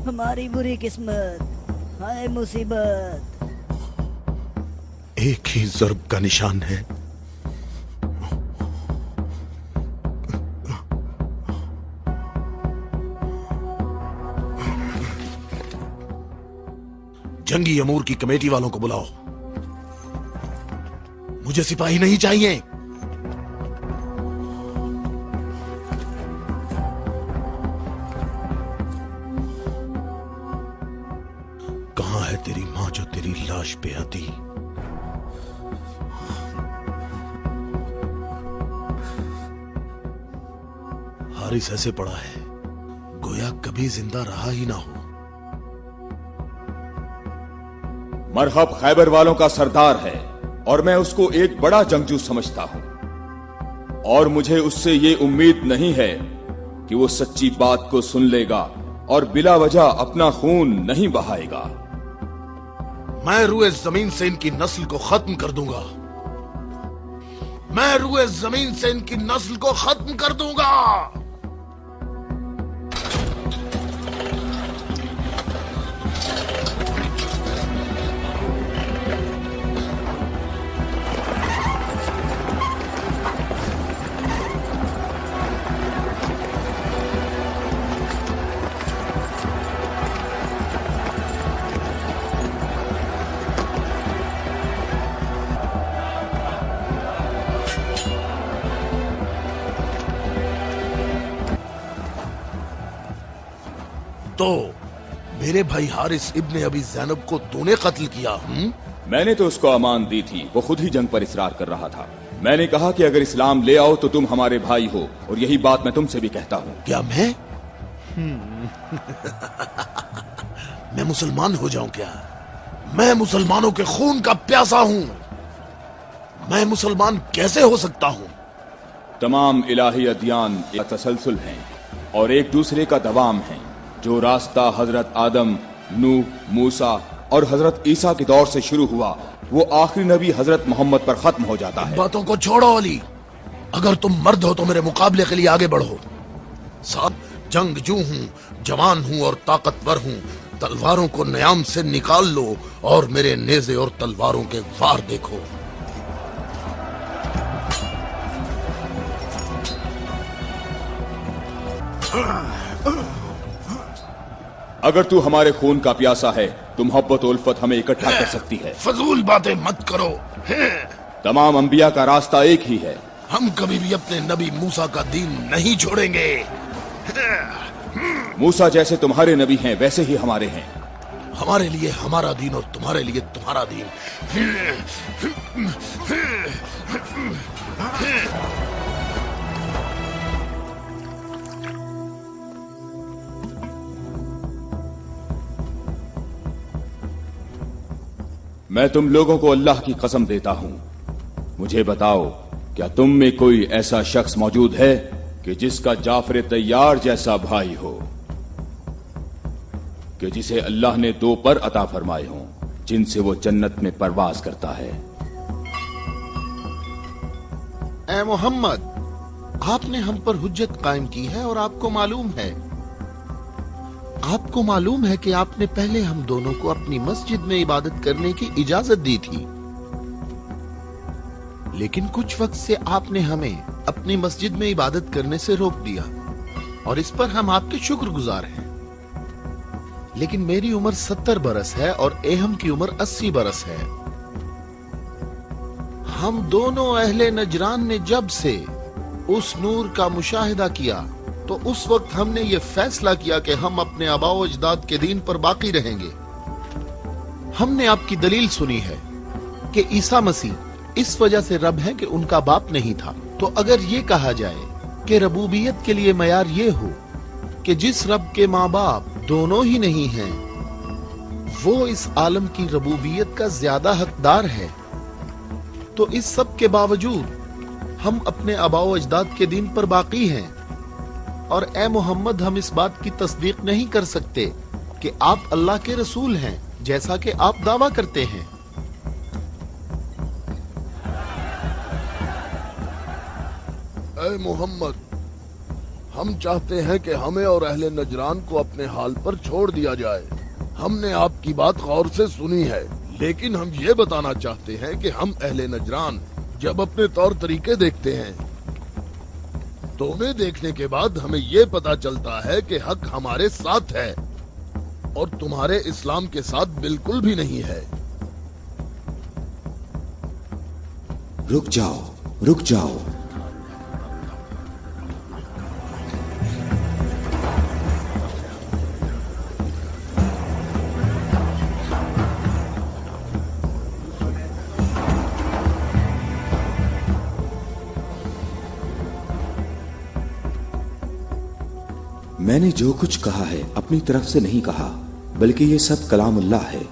S12: हमारी बुरी किस्मत, हाय मुसीबत।
S10: एक ही ज़र्ब का निशान है। जंगी अमूर की कमेटी वालों को बुलाओ। मुझे सिपाही नहीं चाहिए। कहां है तेरी मां जो तेरी लाश पे आती? हारिस ऐसे पड़ा है गोया कभी जिंदा रहा ही ना हो।
S9: मरहब खैबर वालों का सरदार है और मैं उसको एक बड़ा जंगजू समझता हूं, और मुझे उससे ये उम्मीद नहीं है कि वो सच्ची बात को सुन लेगा और बिला वजह अपना खून नहीं बहाएगा।
S8: मैं रुए जमीन से इनकी नस्ल को खत्म कर दूंगा। मैं रुए जमीन से इनकी नस्ल को खत्म कर दूंगा। तो मेरे भाई हारिस इब्ने अबी ज़ैनब को तूने कत्ल किया?
S9: मैंने तो उसको अमान दी थी, वो खुद ही जंग पर इसरार कर रहा था। मैंने कहा कि अगर इस्लाम ले आओ तो तुम हमारे भाई हो, और यही बात मैं तुमसे भी कहता हूँ।
S8: क्या मैं मैं मुसलमान हो जाऊं क्या? मैं मुसलमानों के खून का प्यासा हूँ। मैं मुसलमान कैसे हो सकता हूँ?
S9: तमाम इलाही अदियान एक तसलसल हैं और एक दूसरे का दवाम है। जो रास्ता हजरत आदम, नूह, मूसा और हजरत ईसा के दौर से शुरू हुआ, वो आखिरी नबी हजरत मोहम्मद पर खत्म हो जाता है।
S8: बातों को छोड़ो अली, अगर तुम मर्द हो तो मेरे मुकाबले के लिए आगे बढ़ो। साहब, जंगजू हूँ, जवान हूँ और ताकतवर हूँ। तलवारों को न्याम से निकाल लो और मेरे नेज़े और तलवारों के वार देखो।
S9: अगर तू हमारे खून का प्यासा है तो मोहब्बत उल्फत हमें इकट्ठा कर सकती है।
S8: फजूल बातें मत करो।
S9: तमाम अंबिया का रास्ता एक ही है।
S8: हम कभी भी अपने नबी मूसा का दीन नहीं छोड़ेंगे।
S9: मूसा जैसे तुम्हारे नबी हैं वैसे ही हमारे हैं।
S8: हमारे लिए हमारा दीन और तुम्हारे लिए तुम्हारा दीन।
S9: मैं तुम लोगों को अल्लाह की कसम देता हूं, मुझे बताओ, क्या तुम में कोई ऐसा शख्स मौजूद है कि जिसका जाफर तैयार जैसा भाई हो, कि जिसे अल्लाह ने 2 पर अता फरमाए हों, जिनसे वो जन्नत में परवाज करता है?
S6: ए मोहम्मद, आपने हम पर हुज्जत कायम की है और आपको मालूम है कि आपने पहले हम दोनों को अपनी मस्जिद में इबादत करने की इजाजत दी थी, लेकिन कुछ वक्त से आपने हमें अपनी मस्जिद में इबादत करने से रोक दिया और इस पर हम आपके शुक्रगुजार हैं। लेकिन मेरी उम्र 70 बरस है और एहम की उम्र 80 बरस है। हम दोनों अहले नजरान ने जब से उस नूर का मुशाहिदा किया तो उस वक्त हमने ये फैसला किया कि हम अपने आबाओ अजदाद के दीन पर बाकी रहेंगे। हमने आपकी दलील सुनी है कि ईसा मसीह इस वजह से रब है कि उनका बाप नहीं था। तो अगर ये कहा जाए कि रबूबियत के लिए मयार ये हो कि जिस रब के माँ बाप दोनों ही नहीं हैं, वो इस आलम की रबूबियत का ज्यादा हकदार है, तो इस सब के बावजूद हम अपने आबाओ अजदाद के दीन पर बाकी हैं। और ए मोहम्मद, हम इस बात की तस्दीक नहीं कर सकते कि आप अल्लाह के रसूल हैं, जैसा कि आप दावा करते हैं।
S8: ए मोहम्मद, हम चाहते हैं कि हमें और अहले नजरान को अपने हाल पर छोड़ दिया जाए। हमने आपकी बात गौर से सुनी है, लेकिन हम ये बताना चाहते हैं कि हम अहले नजरान जब अपने तौर तरीके देखते हैं तो उन्हें देखने के बाद हमें ये पता चलता है कि हक हमारे साथ है और तुम्हारे इस्लाम के साथ बिल्कुल भी नहीं है।
S5: रुक जाओ, रुक जाओ। मैंने जो कुछ कहा है अपनी तरफ से नहीं कहा, बल्कि ये सब कलामुल्लाह है।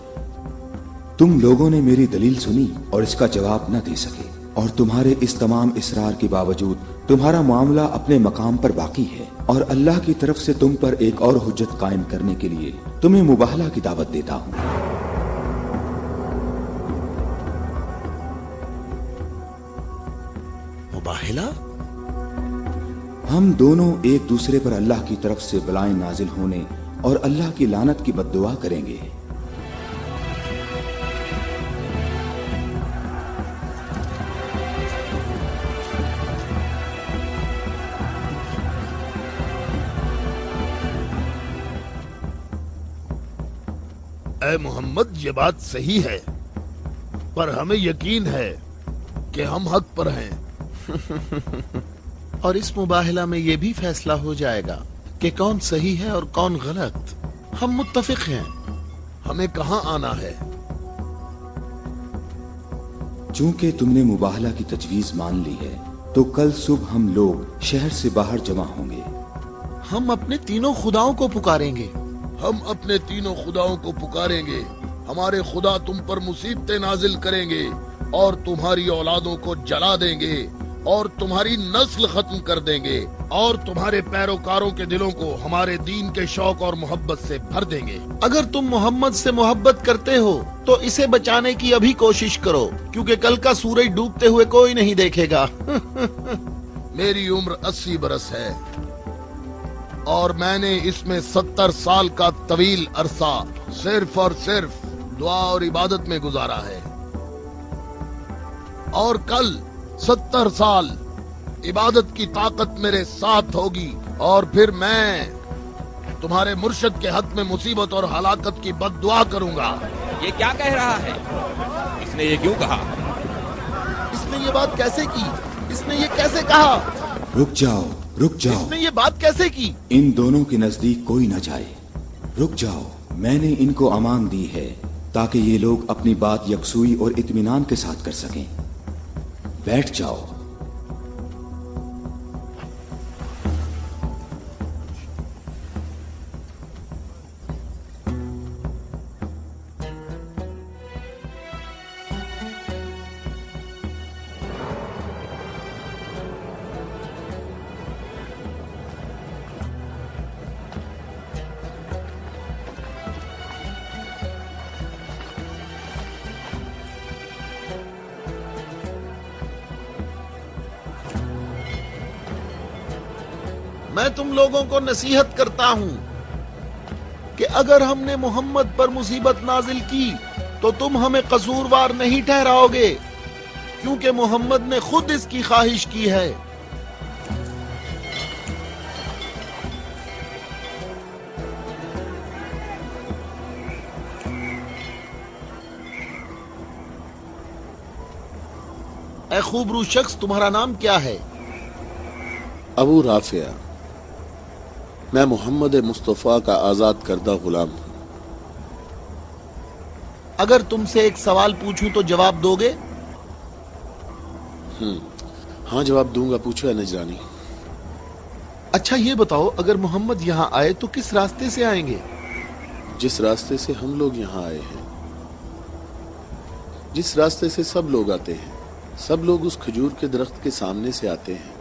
S5: तुम लोगों ने मेरी दलील सुनी और इसका जवाब न दे सके। اور تمہارے اس تمام اسرار کے باوجود تمہارا معاملہ اپنے مقام پر باقی ہے، اور اللہ کی طرف سے تم پر ایک اور حجت قائم کرنے کے لیے تمہیں مباہلہ کی دعوت دیتا ہوں۔
S6: مباہلہ؟
S5: ہم دونوں ایک دوسرے پر اللہ کی طرف سے بلائیں نازل ہونے اور اللہ کی لعنت کی بد دعا کریں گے۔
S8: اے محمد، یہ بات صحیح ہے، پر ہمیں یقین ہے کہ ہم حق پر ہیں۔
S6: اور اس مباہلہ میں یہ بھی فیصلہ ہو جائے گا کہ کون صحیح ہے اور کون غلط۔ ہم متفق ہیں۔
S8: ہمیں کہاں آنا ہے؟
S5: چونکہ تم نے مباہلہ کی تجویز مان لی ہے تو کل صبح ہم لوگ شہر سے باہر جمع ہوں گے۔
S6: ہم اپنے تینوں خداؤں کو پکاریں گے۔
S8: ہم اپنے تینوں خداؤں کو پکاریں گے۔ ہمارے خدا تم پر مصیبتیں نازل کریں گے اور تمہاری اولادوں کو جلا دیں گے اور تمہاری نسل ختم کر دیں گے اور تمہارے پیروکاروں کے دلوں کو ہمارے دین کے شوق اور محبت سے بھر دیں گے۔
S6: اگر تم محمد سے محبت کرتے ہو تو اسے بچانے کی ابھی کوشش کرو، کیونکہ کل کا سورج ڈوبتے ہوئے کوئی نہیں دیکھے گا۔
S8: میری عمر 80 برس ہے اور میں نے اس میں 70 سال کا طویل عرصہ صرف اور صرف دعا اور عبادت میں گزارا ہے، اور کل 70 سال عبادت کی طاقت میرے ساتھ ہوگی، اور پھر میں تمہارے مرشد کے حق میں مصیبت اور ہلاکت کی بد دعا کروں گا۔
S11: یہ کیا کہہ رہا ہے؟ اس نے یہ کیوں کہا؟
S6: اس نے یہ بات کیسے کی؟ اس نے یہ کیسے کہا؟
S5: رک جاؤ، رک جاؤ۔
S6: اس نے یہ بات کیسے کی؟
S5: ان دونوں کے نزدیک کوئی نہ جائے۔ رک جاؤ، میں نے ان کو امان دی ہے تاکہ یہ لوگ اپنی بات یکسوئی اور اطمینان کے ساتھ کر سکیں۔ بیٹھ جاؤ۔
S6: میں تم لوگوں کو نصیحت کرتا ہوں کہ اگر ہم نے محمد پر مصیبت نازل کی تو تم ہمیں قصوروار نہیں ٹھہراؤ گے، کیونکہ محمد نے خود اس کی خواہش کی ہے۔ اے خوبرو شخص، تمہارا نام کیا ہے؟
S10: ابو رافع، میں محمد مصطفیٰ کا آزاد کردہ غلام ہوں۔
S6: اگر تم سے ایک سوال پوچھوں تو جواب دو گے؟
S10: ہاں جواب دوں گا، پوچھو اے نجرانی۔
S6: اچھا یہ بتاؤ، اگر محمد یہاں آئے تو کس راستے سے آئیں گے؟
S10: جس راستے سے ہم لوگ یہاں آئے ہیں، جس راستے سے سب لوگ آتے ہیں، سب لوگ اس کھجور کے درخت کے سامنے سے آتے ہیں۔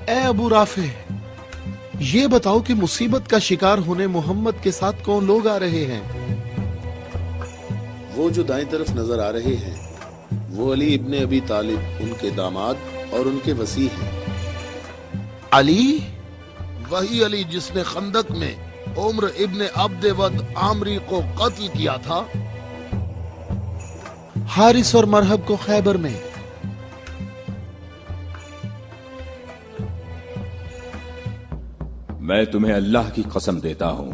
S6: اے ابو رافع، یہ بتاؤ کہ مصیبت کا شکار ہونے محمد کے ساتھ کون لوگ آ رہے ہیں؟
S10: وہ جو دائیں طرف نظر آ رہے ہیں وہ علی ابن ابی طالب، ان کے داماد اور ان کے وصی ہیں۔
S6: علی؟
S8: وہی علی جس نے خندق میں عمر ابن عبد ود عامری کو قتل کیا تھا۔
S6: حارث اور مرہب کو خیبر میں۔
S9: میں تمہیں اللہ کی قسم دیتا ہوں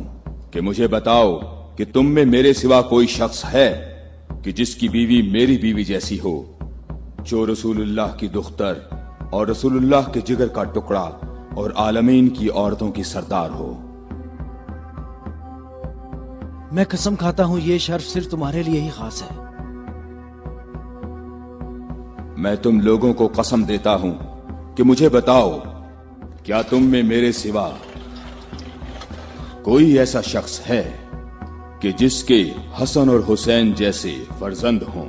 S9: कि मुझे बताओ कि तुम में मेरे सिवा कोई शख्स है कि जिसकी बीवी मेरी बीवी जैसी हो, जो रसूलुल्लाह की दुख्तर और रसूलुल्लाह के जिगर का टुकड़ा और आलमीन की औरतों की सरदार हो।
S3: मैं कसम खाता हूं ये शर्फ सिर्फ तुम्हारे लिए ही खास है।
S9: मैं तुम लोगों को कसम देता हूं कि मुझे बताओ, क्या तुम में मेरे सिवा कोई ऐसा शख्स है कि जिसके हसन और हुसैन जैसे फर्जंद हों,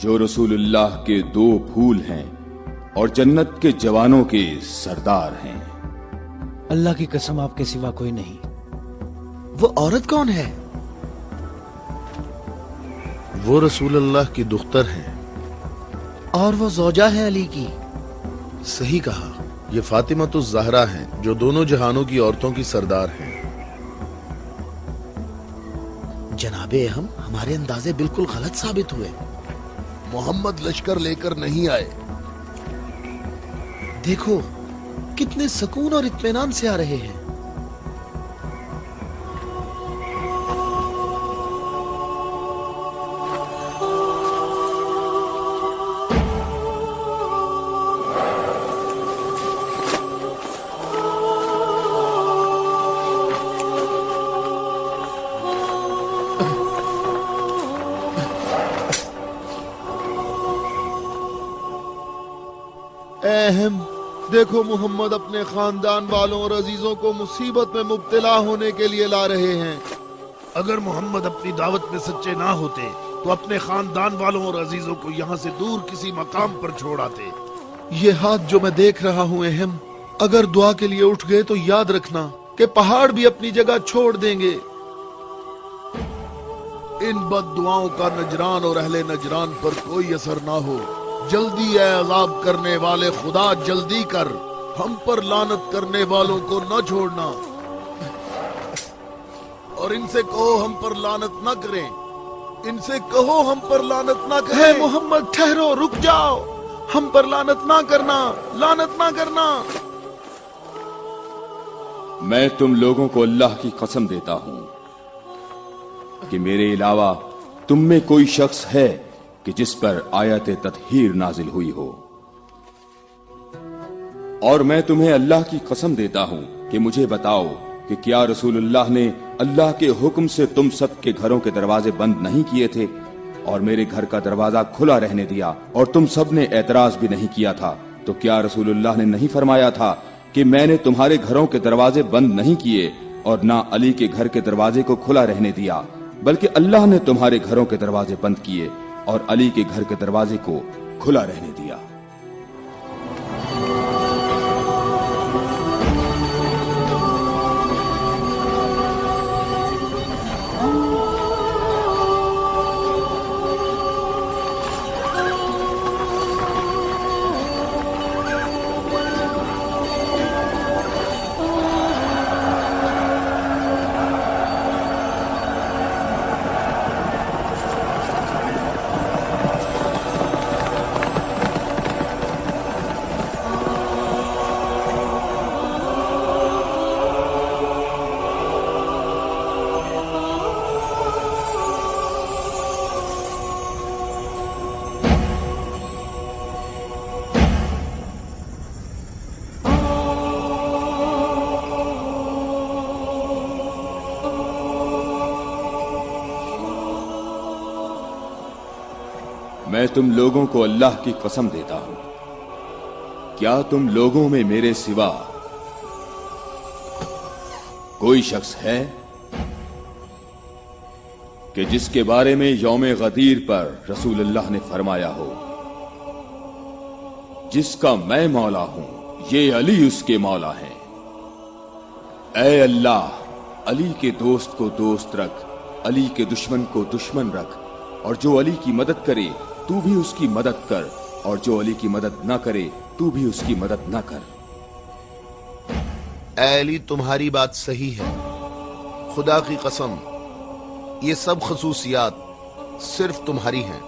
S9: जो रसूलुल्लाह के 2 फूल हैं और जन्नत के जवानों के सरदार हैं?
S3: अल्लाह की कसम आपके सिवा कोई नहीं।
S6: वो औरत कौन है? वो रसूलुल्लाह की दुख्तर है और वो ज़ौजा है अली की। सही कहा, ये फातिमातुज़ ज़हरा हैं जो दोनों जहानों की औरतों की सरदार हैं। जनाबे अहम, हमारे अंदाजे बिल्कुल गलत साबित हुए।
S1: मोहम्मद लश्कर लेकर नहीं आए।
S6: देखो कितने सुकून और इत्मीनान से आ रहे हैं।
S1: अहम, देखो मोहम्मद अपने खानदान वालों और अजीजों को मुसीबत में मुब्तला होने के लिए ला रहे हैं।
S8: अगर मोहम्मद अपनी दावत में सच्चे ना होते तो अपने खानदान वालों और अजीजों को यहाँ से दूर किसी मकाम पर छोड़ आते।
S6: ये हाथ जो मैं देख रहा हूँ अहम, अगर दुआ के लिए उठ गए तो याद रखना कि पहाड़ भी अपनी जगह छोड़ देंगे।
S1: इन बद्दुआओं का नजरान और अहले नजरान पर कोई असर ना हो। जल्दी है अज़ाब करने वाले खुदा, जल्दी कर, हम पर लानत करने वालों को न छोड़ना। और इनसे कहो हम पर लानत न करें। इनसे कहो हम पर लानत न करें।
S6: मोहम्मद ठहरो, रुक जाओ, हम पर लानत ना करना, लानत ना करना।
S9: मैं तुम लोगों को अल्लाह की कसम देता हूं कि मेरे अलावा तुम में कोई शख्स है कि जिस पर आयत तत्हीर नाजिल हुई हो। और मैं तुम्हें अल्लाह की कसम देता हूं कि मुझे बताओ कि क्या रसूलुल्लाह ने अल्लाह के हुक्म से तुम सब के घरों के दरवाजे बंद नहीं किए थे और मेरे घर का दरवाजा खुला रहने दिया और तुम सब ने एतराज भी नहीं किया था? तो क्या रसूलुल्लाह ने नहीं फरमाया था कि मैंने तुम्हारे घरों के दरवाजे बंद नहीं किए और ना अली के घर के दरवाजे को खुला रहने दिया, बल्कि अल्लाह ने तुम्हारे घरों के दरवाजे बंद किए और अली के घर के दरवाजे को खुला रहने दिया। मैं तुम लोगों को अल्लाह की कसम देता हूं, क्या तुम लोगों में मेरे सिवा कोई शख्स है कि जिसके बारे में यौम गदीर पर रसूलुल्लाह ने फरमाया हो, जिसका मैं मौला हूं, ये अली उसके मौला हैं। ऐ अल्लाह, अली के दोस्त को दोस्त रख, अली के दुश्मन को दुश्मन रख, और जो अली की मदद करे तू भी उसकी मदद कर, और जो अली की मदद ना करे तू भी उसकी मदद ना कर।
S6: ऐ अली, तुम्हारी बात सही है। खुदा की कसम, ये सब खसूसियात सिर्फ तुम्हारी हैं।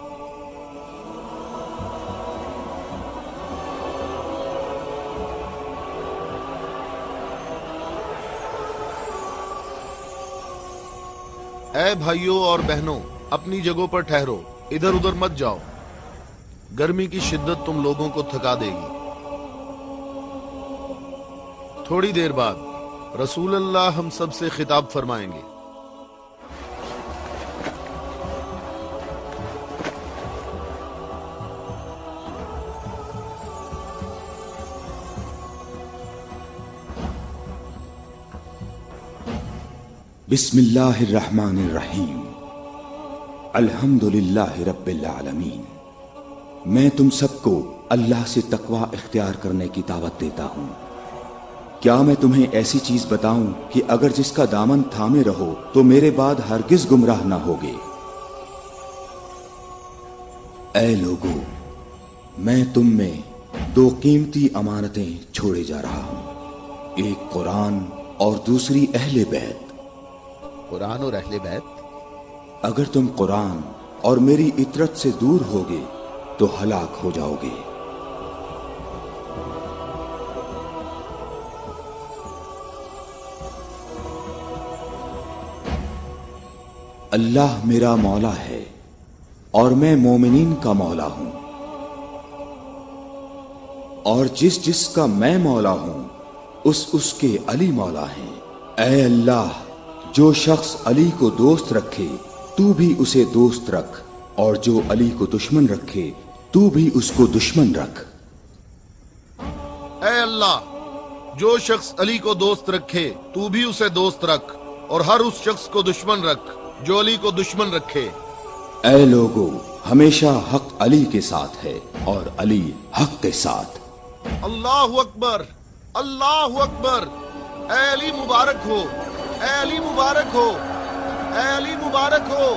S6: اے بھائیوں اور بہنوں، اپنی جگہوں پر ٹھہرو، ادھر ادھر مت جاؤ، گرمی کی شدت تم لوگوں کو تھکا دے گی۔ تھوڑی دیر بعد رسول اللہ ہم سب سے خطاب فرمائیں گے۔
S5: بسم اللہ الرحمن الرحیم، الحمدللہ رب العالمین۔ میں تم سب کو اللہ سے تقوی اختیار کرنے کی دعوت دیتا ہوں۔ کیا میں تمہیں ایسی چیز بتاؤں کہ اگر جس کا دامن تھامے رہو تو میرے بعد ہرگز گمراہ نہ ہوگے؟ اے لوگو، میں تم میں دو قیمتی امانتیں چھوڑے جا رہا ہوں، ایک قرآن اور دوسری اہل بیت۔
S2: قرآن اور اہل بیت؟
S5: اگر تم قرآن اور میری اطرت سے دور ہوگے تو ہلاک ہو جاؤ گے۔ اللہ میرا مولا ہے اور میں مومنین کا مولا ہوں، اور جس کا میں مولا ہوں اس کے علی مولا ہیں۔ اے اللہ، جو شخص علی کو دوست رکھے تو بھی اسے دوست رکھ، اور جو علی کو دشمن رکھے تو بھی اس کو دشمن رکھ۔
S6: اے اللہ، جو شخص علی کو دوست رکھے تو بھی اسے دوست رکھ، اور ہر اس شخص کو دشمن رکھ جو علی کو دشمن رکھے۔
S5: اے لوگو، ہمیشہ حق علی کے ساتھ ہے اور علی حق کے ساتھ۔
S6: اللہ اکبر، اللہ اکبر۔ اے علی مبارک ہو، اے علی مبارک ہو، اے علی مبارک ہو۔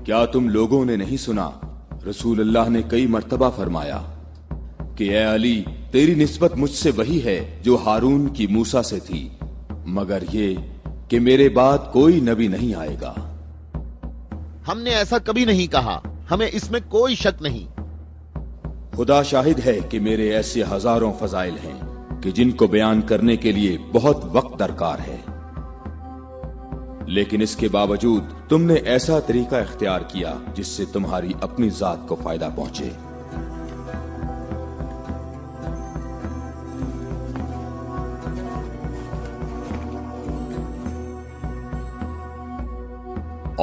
S9: کیا تم لوگوں نے نہیں سنا رسول اللہ نے کئی مرتبہ فرمایا کہ اے علی، تیری نسبت مجھ سے وہی ہے جو ہارون کی موسیٰ سے تھی، مگر یہ کہ میرے بعد کوئی نبی نہیں آئے گا۔
S2: ہم نے ایسا کبھی نہیں کہا، ہمیں اس میں کوئی شک نہیں۔
S9: خدا شاہد ہے کہ میرے ایسے ہزاروں فضائل ہیں کہ جن کو بیان کرنے کے لیے بہت وقت درکار ہے، لیکن اس کے باوجود تم نے ایسا طریقہ اختیار کیا جس سے تمہاری اپنی ذات کو فائدہ پہنچے۔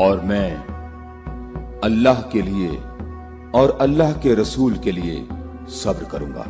S9: اور میں اللہ کے لیے اور اللہ کے رسول کے لیے صبر کروں گا۔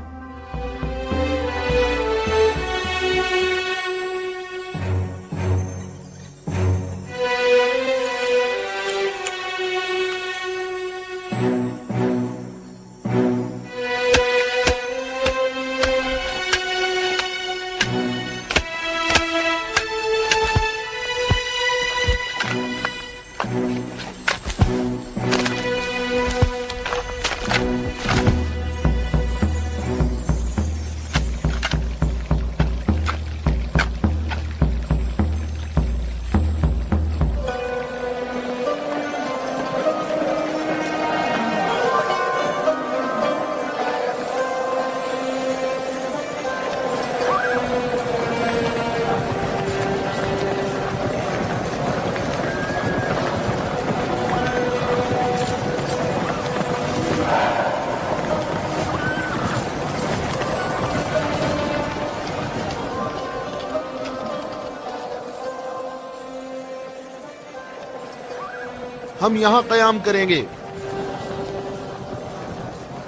S6: हम यहाँ कयाम करेंगे।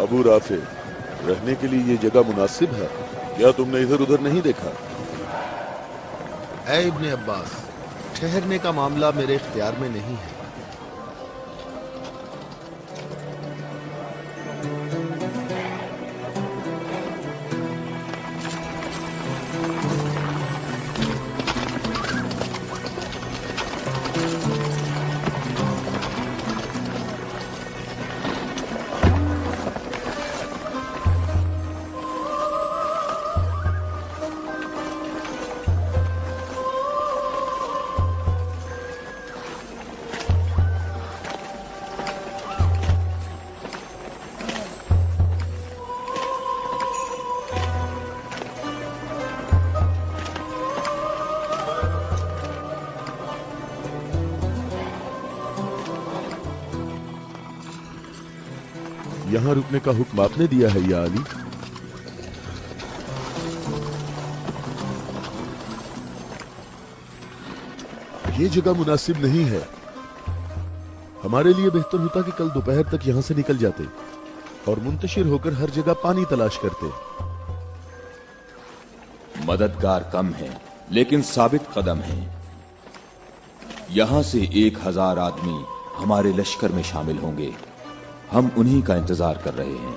S1: अबू राफे, रहने के लिए ये जगह मुनासिब है? क्या तुमने इधर उधर नहीं देखा?
S6: ऐ इब्ने अब्बास, ठहरने का मामला मेरे इख्तियार में नहीं है।
S1: यहाँ रुकने का हुक्म आपने दिया है या अली? ये जगह मुनासिब नहीं है। हमारे लिए बेहतर होता कि कल दोपहर तक यहां से निकल जाते और मुंतशिर होकर हर जगह पानी तलाश करते।
S9: मददगार कम है लेकिन साबित कदम है। यहां से 1000 आदमी हमारे लश्कर में शामिल होंगे। हम उन्हीं का इंतजार कर रहे हैं।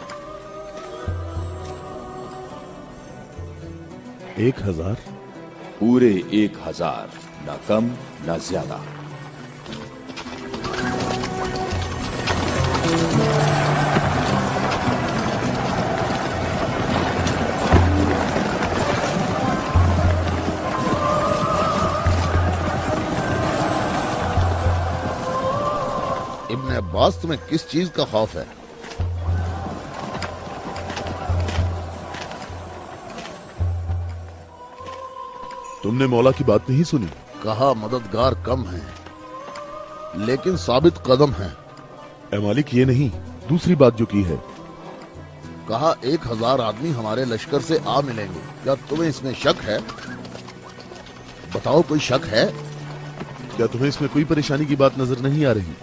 S1: 1000?
S9: पूरे 1000, ना कम ना ज्यादा।
S2: इब्ने अब्बास, तुम्हें किस चीज का खौफ है?
S1: तुमने मौला की बात नहीं सुनी?
S2: कहा मददगार कम है लेकिन साबित कदम है।
S1: ए मालिक, ये नहीं, दूसरी बात जो की है।
S2: कहा 1000 आदमी हमारे लश्कर से आ मिलेंगे। क्या तुम्हें इसमें शक है? बताओ, कोई शक है?
S1: क्या तुम्हें इसमें कोई परेशानी की बात नजर नहीं आ रही?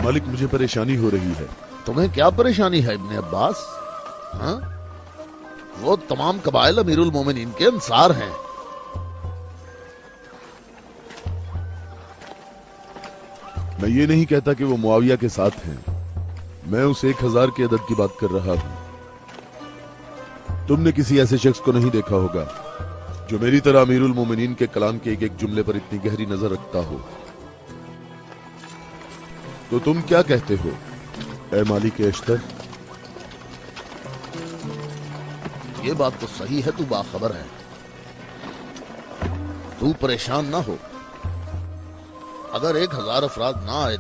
S1: मालिक, मुझे परेशानी हो रही है।
S2: तुम्हें क्या परेशानी है इब्ने अब्बास? हाँ? वो तमाम कबाइल अमीरुल मोमिनीन के अंसार हैं।
S1: मैं ये नहीं कहता कि वो मुआविया के साथ हैं। मैं उस 1000 की अदद की बात कर रहा हूं। तुमने किसी ऐसे शख्स को नहीं देखा होगा जो मेरी तरह अमीरुल मोमिनीन के कलाम के एक एक जुमले पर इतनी गहरी नजर रखता हो। तो तुम क्या कहते हो ए मालिक अश्तर?
S2: ये बात तो सही है, तू बाखबर है। तू परेशान ना हो। अगर 1000 अफराद ना आए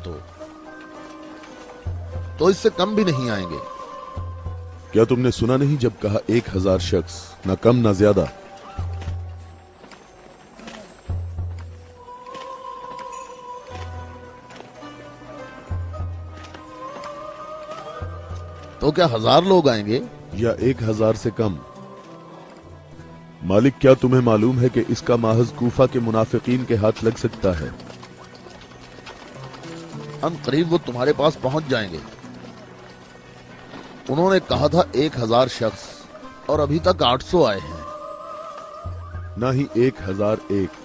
S2: तो इससे कम भी नहीं आएंगे।
S1: क्या तुमने सुना नहीं जब कहा 1000 शख्स, ना कम ना ज्यादा?
S2: तो क्या 1000 लोग आएंगे
S1: या 1000 से कम? मालिक, क्या तुम्हें मालूम है कि इसका माहज कूफा के मुनाफिकीन के हाथ लग सकता है?
S2: हम करीब वो तुम्हारे पास पहुंच जाएंगे। उन्होंने कहा था 1000 शख्स और अभी तक 800 आए हैं।
S1: ना ही 1001।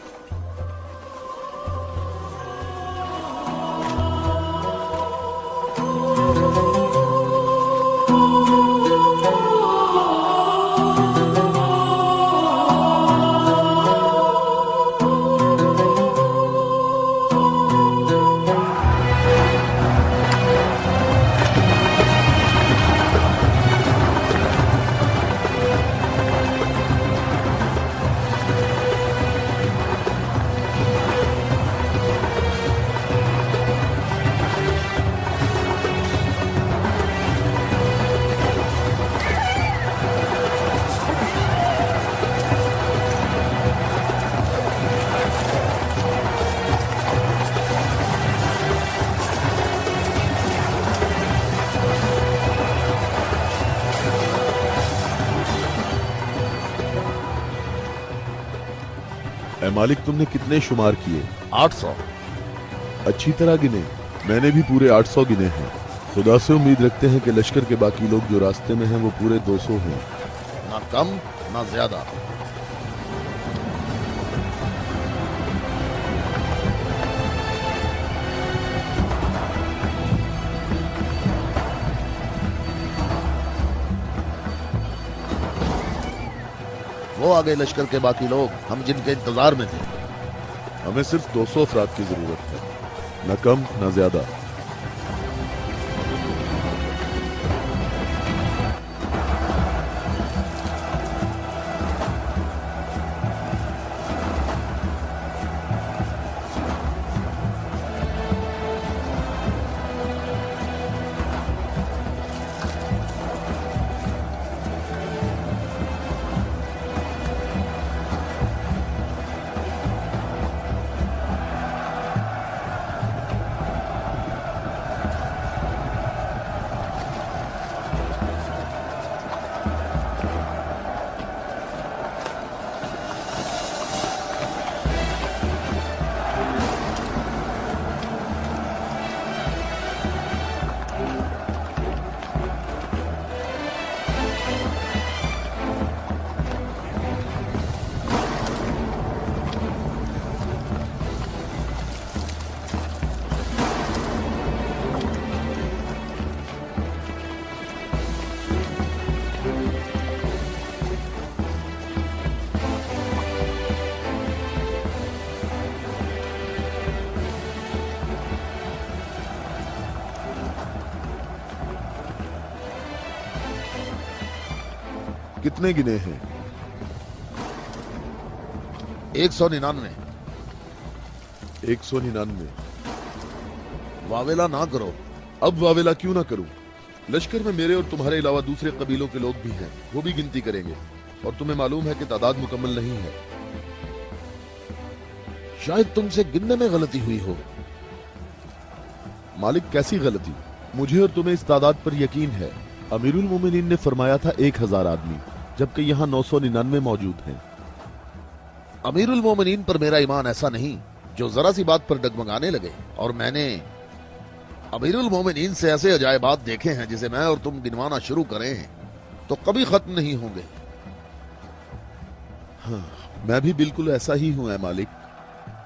S1: मालिक, तुमने कितने शुमार किए?
S2: 800।
S1: अच्छी तरह गिने? मैंने भी पूरे 800 गिने हैं। खुदा से उम्मीद रखते हैं कि लश्कर के बाकी लोग जो रास्ते में हैं वो पूरे 200 हों।
S2: ना कम ना ज्यादा। वो आ गए लश्कर के बाकी लोग, हम जिनके इंतजार में थे।
S1: हमें सिर्फ 200 अफराद की जरूरत है, न कम न ज्यादा। कितने गिने हैं?
S2: 199।
S1: 199।
S2: वावेला ना करो।
S1: अब वावेला क्यों ना करूं? लश्कर में मेरे और तुम्हारे अलावा दूसरे कबीलों के लोग भी हैं, वो भी गिनती करेंगे, और तुम्हें मालूम है कि तादाद मुकम्मल नहीं है।
S2: शायद तुमसे गिनने में गलती हुई हो।
S1: मालिक, कैसी गलती? मुझे और तुम्हें इस तादाद पर यकीन है। अमीरुल मोमिनीन ने फरमाया था 1000 आदमी, जबकि यहाँ 999 मौजूद हैं।
S2: अमीरुल मोमिनीन पर मेरा ईमान ऐसा नहीं जो जरा सी बात पर डगमगाने लगे, और मैंने अमीरुल मोमिनीन से ऐसे अजायबात देखे हैं जिसे मैं और तुम गिनवाना शुरू करें तो कभी खत्म नहीं होंगे।
S1: हाँ, मैं भी बिल्कुल ऐसा ही हूं, मालिक।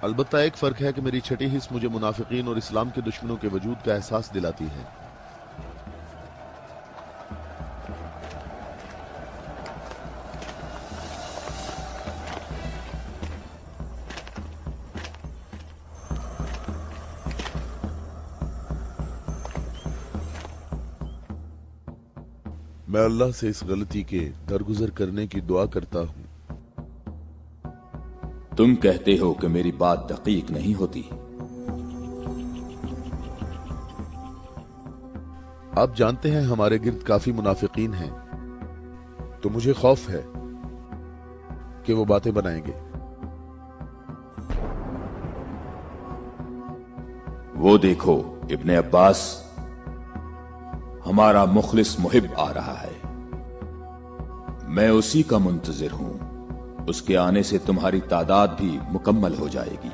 S1: अलबत्ता एक फर्क है कि मेरी छठी हिस्स मुझे मुनाफिकीन और इस्लाम के दुश्मनों के वजूद का एहसास दिलाती है। मैं अल्लाह से इस गलती के दरगुजर करने की दुआ करता हूं।
S9: तुम कहते हो कि मेरी बात दकीक नहीं होती।
S1: आप जानते हैं हमारे गिर्द काफी मुनाफिकीन हैं, तो मुझे खौफ है कि वो बातें बनाएंगे।
S9: वो देखो, इब्ने अब्बास, हमारा मुखलिस मुहिब आ रहा है। मैं उसी का मुंतजिर हूं। उसके आने से तुम्हारी तादाद भी मुकम्मल हो जाएगी।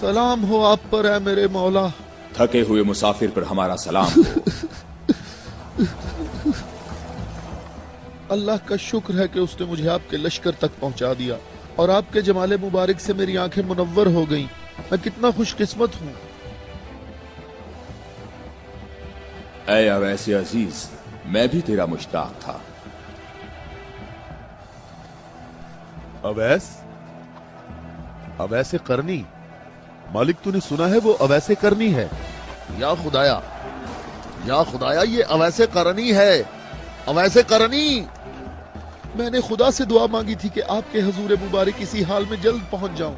S2: सलाम हो आप पर है मेरे मौला।
S9: थके हुए मुसाफिर पर हमारा सलाम हो।
S2: अल्लाह का शुक्र है कि उसने मुझे आपके लश्कर तक पहुंचा दिया और आपके जमाले मुबारक से मेरी आंखें मुनव्वर हो गईं। मैं कितना खुशकिस्मत हूं।
S9: ऐ अवैसे अजीज, मैं भी तेरा मुश्ताक था।
S1: अवैस? अवैसे करनी? मालिक, तूने सुना है वो अवैसे करनी है?
S2: या खुदाया, ये अवैसे करनी है। अवैसे करनी। मैंने खुदा से दुआ मांगी थी कि आपके हजूर मुबारक इसी हाल में जल्द पहुंच जाऊं।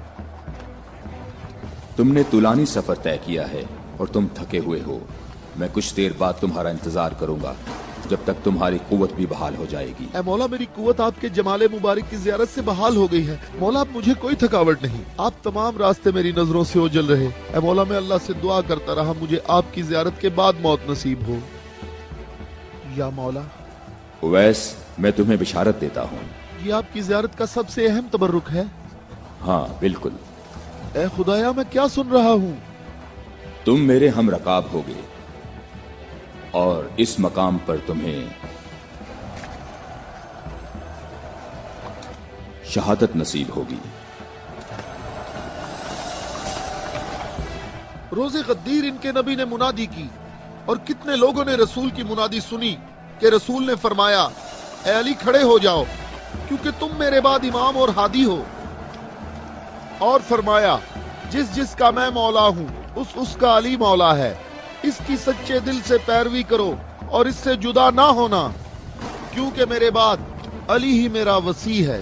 S9: तुमने तुलानी सफर तय किया है और तुम थके हुए हो। मैं कुछ देर बाद तुम्हारा इंतजार करूंगा जब तक तुम्हारी कुव्वत भी बहाल हो जाएगी।
S1: ए मौला, मेरी कुव्वत आपके जमाले मुबारक की जियारत से बहाल हो गई है। मौला, अब मुझे कोई थकावट नहीं। आप तमाम रास्ते मेरी नजरों से ओझल रहे। ए मौला, मैं अल्लाह से दुआ करता रहा मुझे आपकी जियारत के बाद मौत नसीब हो। या मौला,
S9: उवैस, मैं तुम्हें बिशारत देता हूँ।
S1: ये आपकी जियारत का सबसे अहम तबर्रुक है।
S9: हाँ बिल्कुल।
S1: ए खुदाया, मैं क्या सुन रहा हूँ?
S9: तुम मेरे हम रकाब होगे और इस मकाम पर तुम्हें शहादत नसीब होगी।
S1: रोजे गद्दीर इनके नबी ने मुनादी की और कितने लोगों ने रसूल की मुनादी सुनी कि रसूल ने फरमाया, ए अली खड़े हो जाओ क्योंकि तुम मेरे बाद इमाम और हादी हो। और फरमाया, जिस जिसका मैं मौला हूँ उसका अली मौला है। इसकी सच्चे दिल से पैरवी करो और इससे जुदा ना होना, क्योंकि मेरे बाद अली ही मेरा वसी है।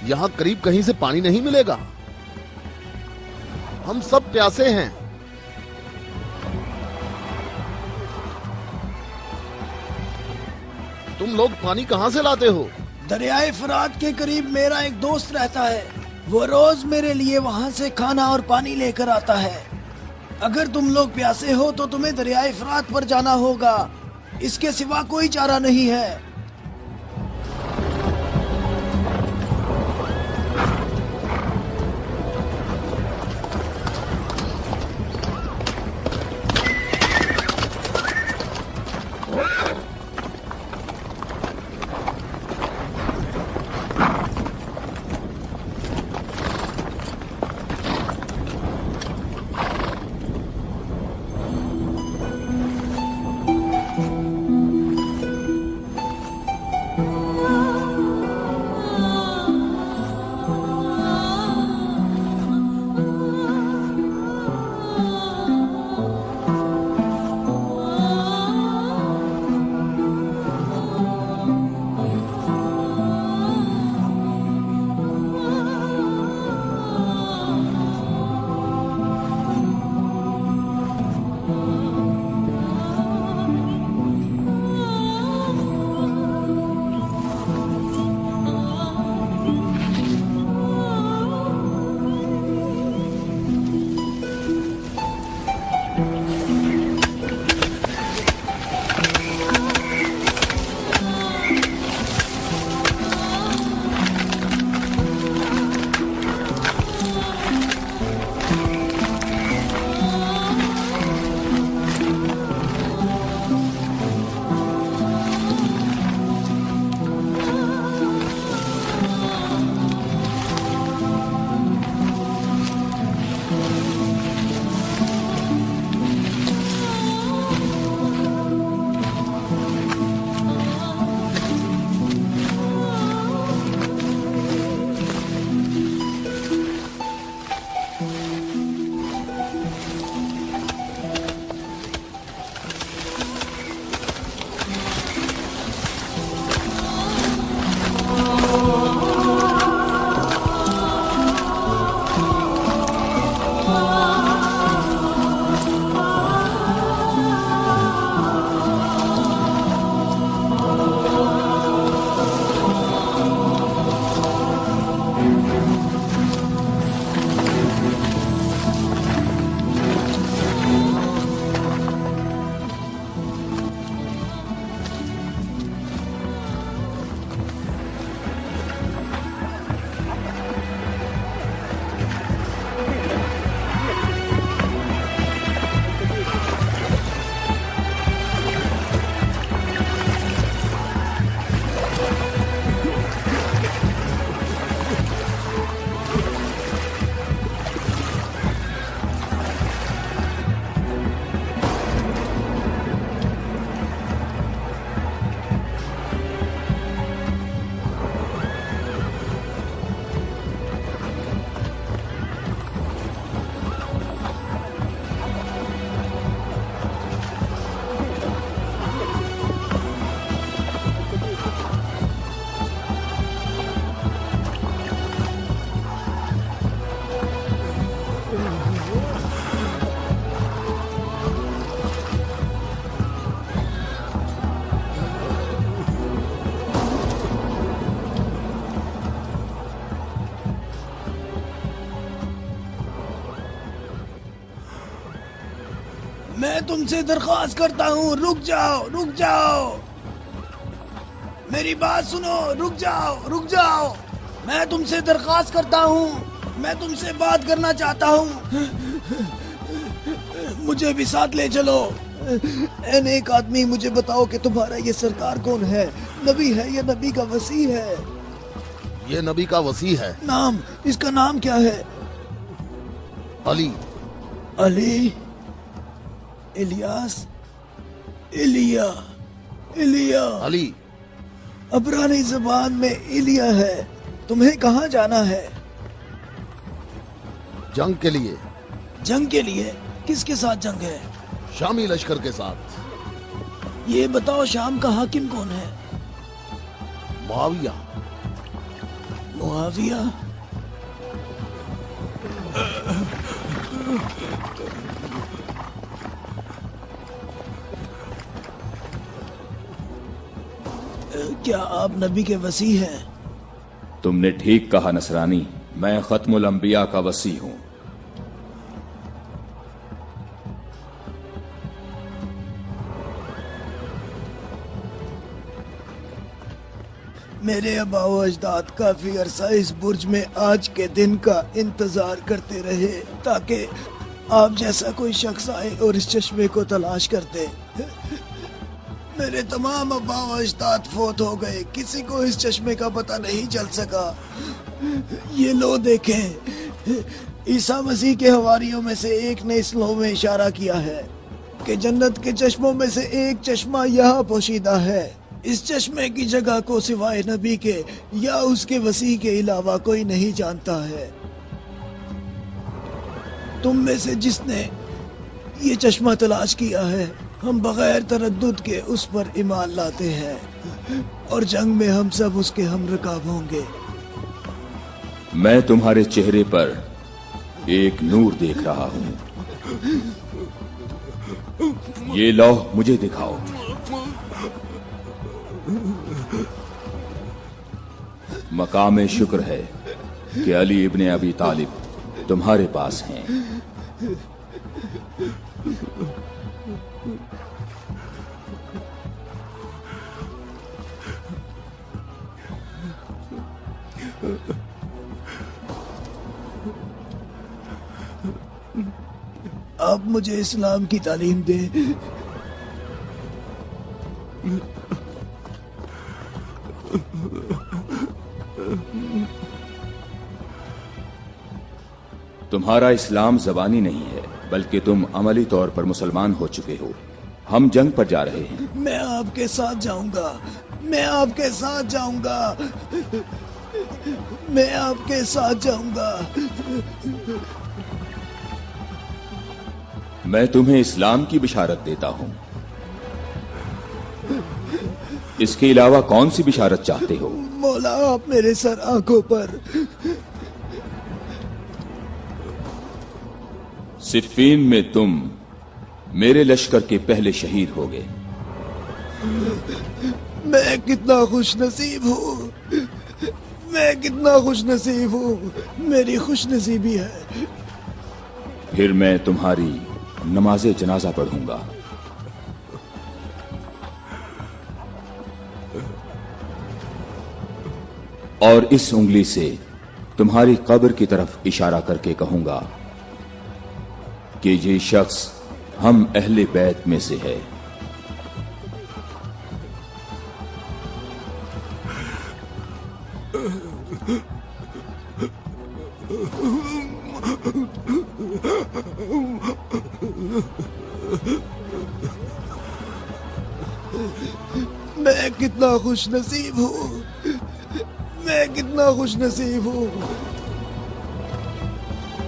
S1: यहाँ करीब कहीं से पानी नहीं मिलेगा। हम सब प्यासे हैं। तुम लोग पानी कहाँ से लाते हो?
S3: दरियाए फरात के करीब मेरा एक दोस्त रहता है। वो रोज मेरे लिए वहाँ से खाना और पानी लेकर आता है। अगर तुम लोग प्यासे हो तो तुम्हें दरियाए फरात पर जाना होगा। इसके सिवा कोई चारा नहीं है। تم سے درخواست کرتا ہوں رک جاؤ، رک جاؤ، میری بات سنو، رک جاؤ، رک جاؤ، میں تم سے درخواست کرتا ہوں، میں تم سے بات کرنا چاہتا ہوں، مجھے بھی ساتھ لے چلو۔ اے نیک آدمی، مجھے بتاؤ کہ تمہارا یہ سرکار کون ہے؟ نبی ہے یا نبی کا وصی ہے؟
S6: یہ نبی کا وصی ہے۔
S3: نام، اس کا نام کیا ہے؟
S6: علی۔
S3: علی، الیاس، ایلیا، ایلیا۔
S6: علی
S3: عبرانی زبان میں ایلیا ہے۔ تمہیں کہاں جانا ہے؟
S6: جنگ کے لیے۔
S3: جنگ کے لیے؟ کس کے ساتھ جنگ ہے؟
S6: شامی لشکر کے ساتھ۔
S3: یہ بتاؤ شام کا حاکم کون ہے؟
S6: معاویہ۔
S3: معاویہ؟ کیا آپ نبی کے وصی ہیں؟
S9: تم نے ٹھیک کہا نصرانی، میں ختم الانبیاء کا وصی ہوں۔
S3: میرے آبا و اجداد کافی عرصہ اس برج میں آج کے دن کا انتظار کرتے رہے تاکہ آپ جیسا کوئی شخص آئے اور اس چشمے کو تلاش کرتے۔ میرے تمام آبا و اجداد فوت ہو گئے، کسی کو اس چشمے کا پتہ نہیں چل سکا۔ یہ لو دیکھیں، عیسیٰ مسیح کے حواریوں میں سے ایک نے اس لو میں اشارہ کیا ہے کہ جنت کے چشموں میں سے ایک چشمہ یہاں پوشیدہ ہے۔ اس چشمے کی جگہ کو سوائے نبی کے یا اس کے وصی کے علاوہ کوئی نہیں جانتا ہے۔ تم میں سے جس نے یہ چشمہ تلاش کیا ہے، ہم بغیر تردد کے اس پر ایمان لاتے ہیں اور جنگ میں ہم سب اس کے ہم رکاب ہوں گے۔
S9: میں تمہارے چہرے پر ایک نور دیکھ رہا ہوں، یہ لوح مجھے دکھاؤ۔ مقام شکر ہے کہ علی ابن ابی طالب تمہارے پاس ہیں۔
S3: آپ مجھے اسلام کی تعلیم دیں۔
S9: تمہارا اسلام زبانی نہیں ہے بلکہ تم عملی طور پر مسلمان ہو چکے ہو۔ ہم جنگ پر جا رہے ہیں۔
S3: میں آپ کے ساتھ جاؤں گا، میں آپ کے ساتھ جاؤں گا، میں آپ کے ساتھ جاؤں گا۔
S9: میں تمہیں اسلام کی بشارت دیتا ہوں، اس کے علاوہ کون سی بشارت چاہتے ہو؟
S3: مولا، آپ میرے سر آنکھوں پر۔
S9: صفین میں تم میرے لشکر کے پہلے شہید ہو گئے۔
S3: میں کتنا خوش نصیب ہوں، میں کتنا خوش نصیب ہوں، میری خوش نصیبی ہے۔
S9: پھر میں تمہاری نماز جنازہ پڑھوں گا۔ اور اس انگلی سے تمہاری قبر کی طرف اشارہ کر کے کہوں گا کہ یہ شخص ہم اہل بیت میں سے ہے۔
S3: میں کتنا خوش نصیب ہوں، میں کتنا خوش نصیب ہوں۔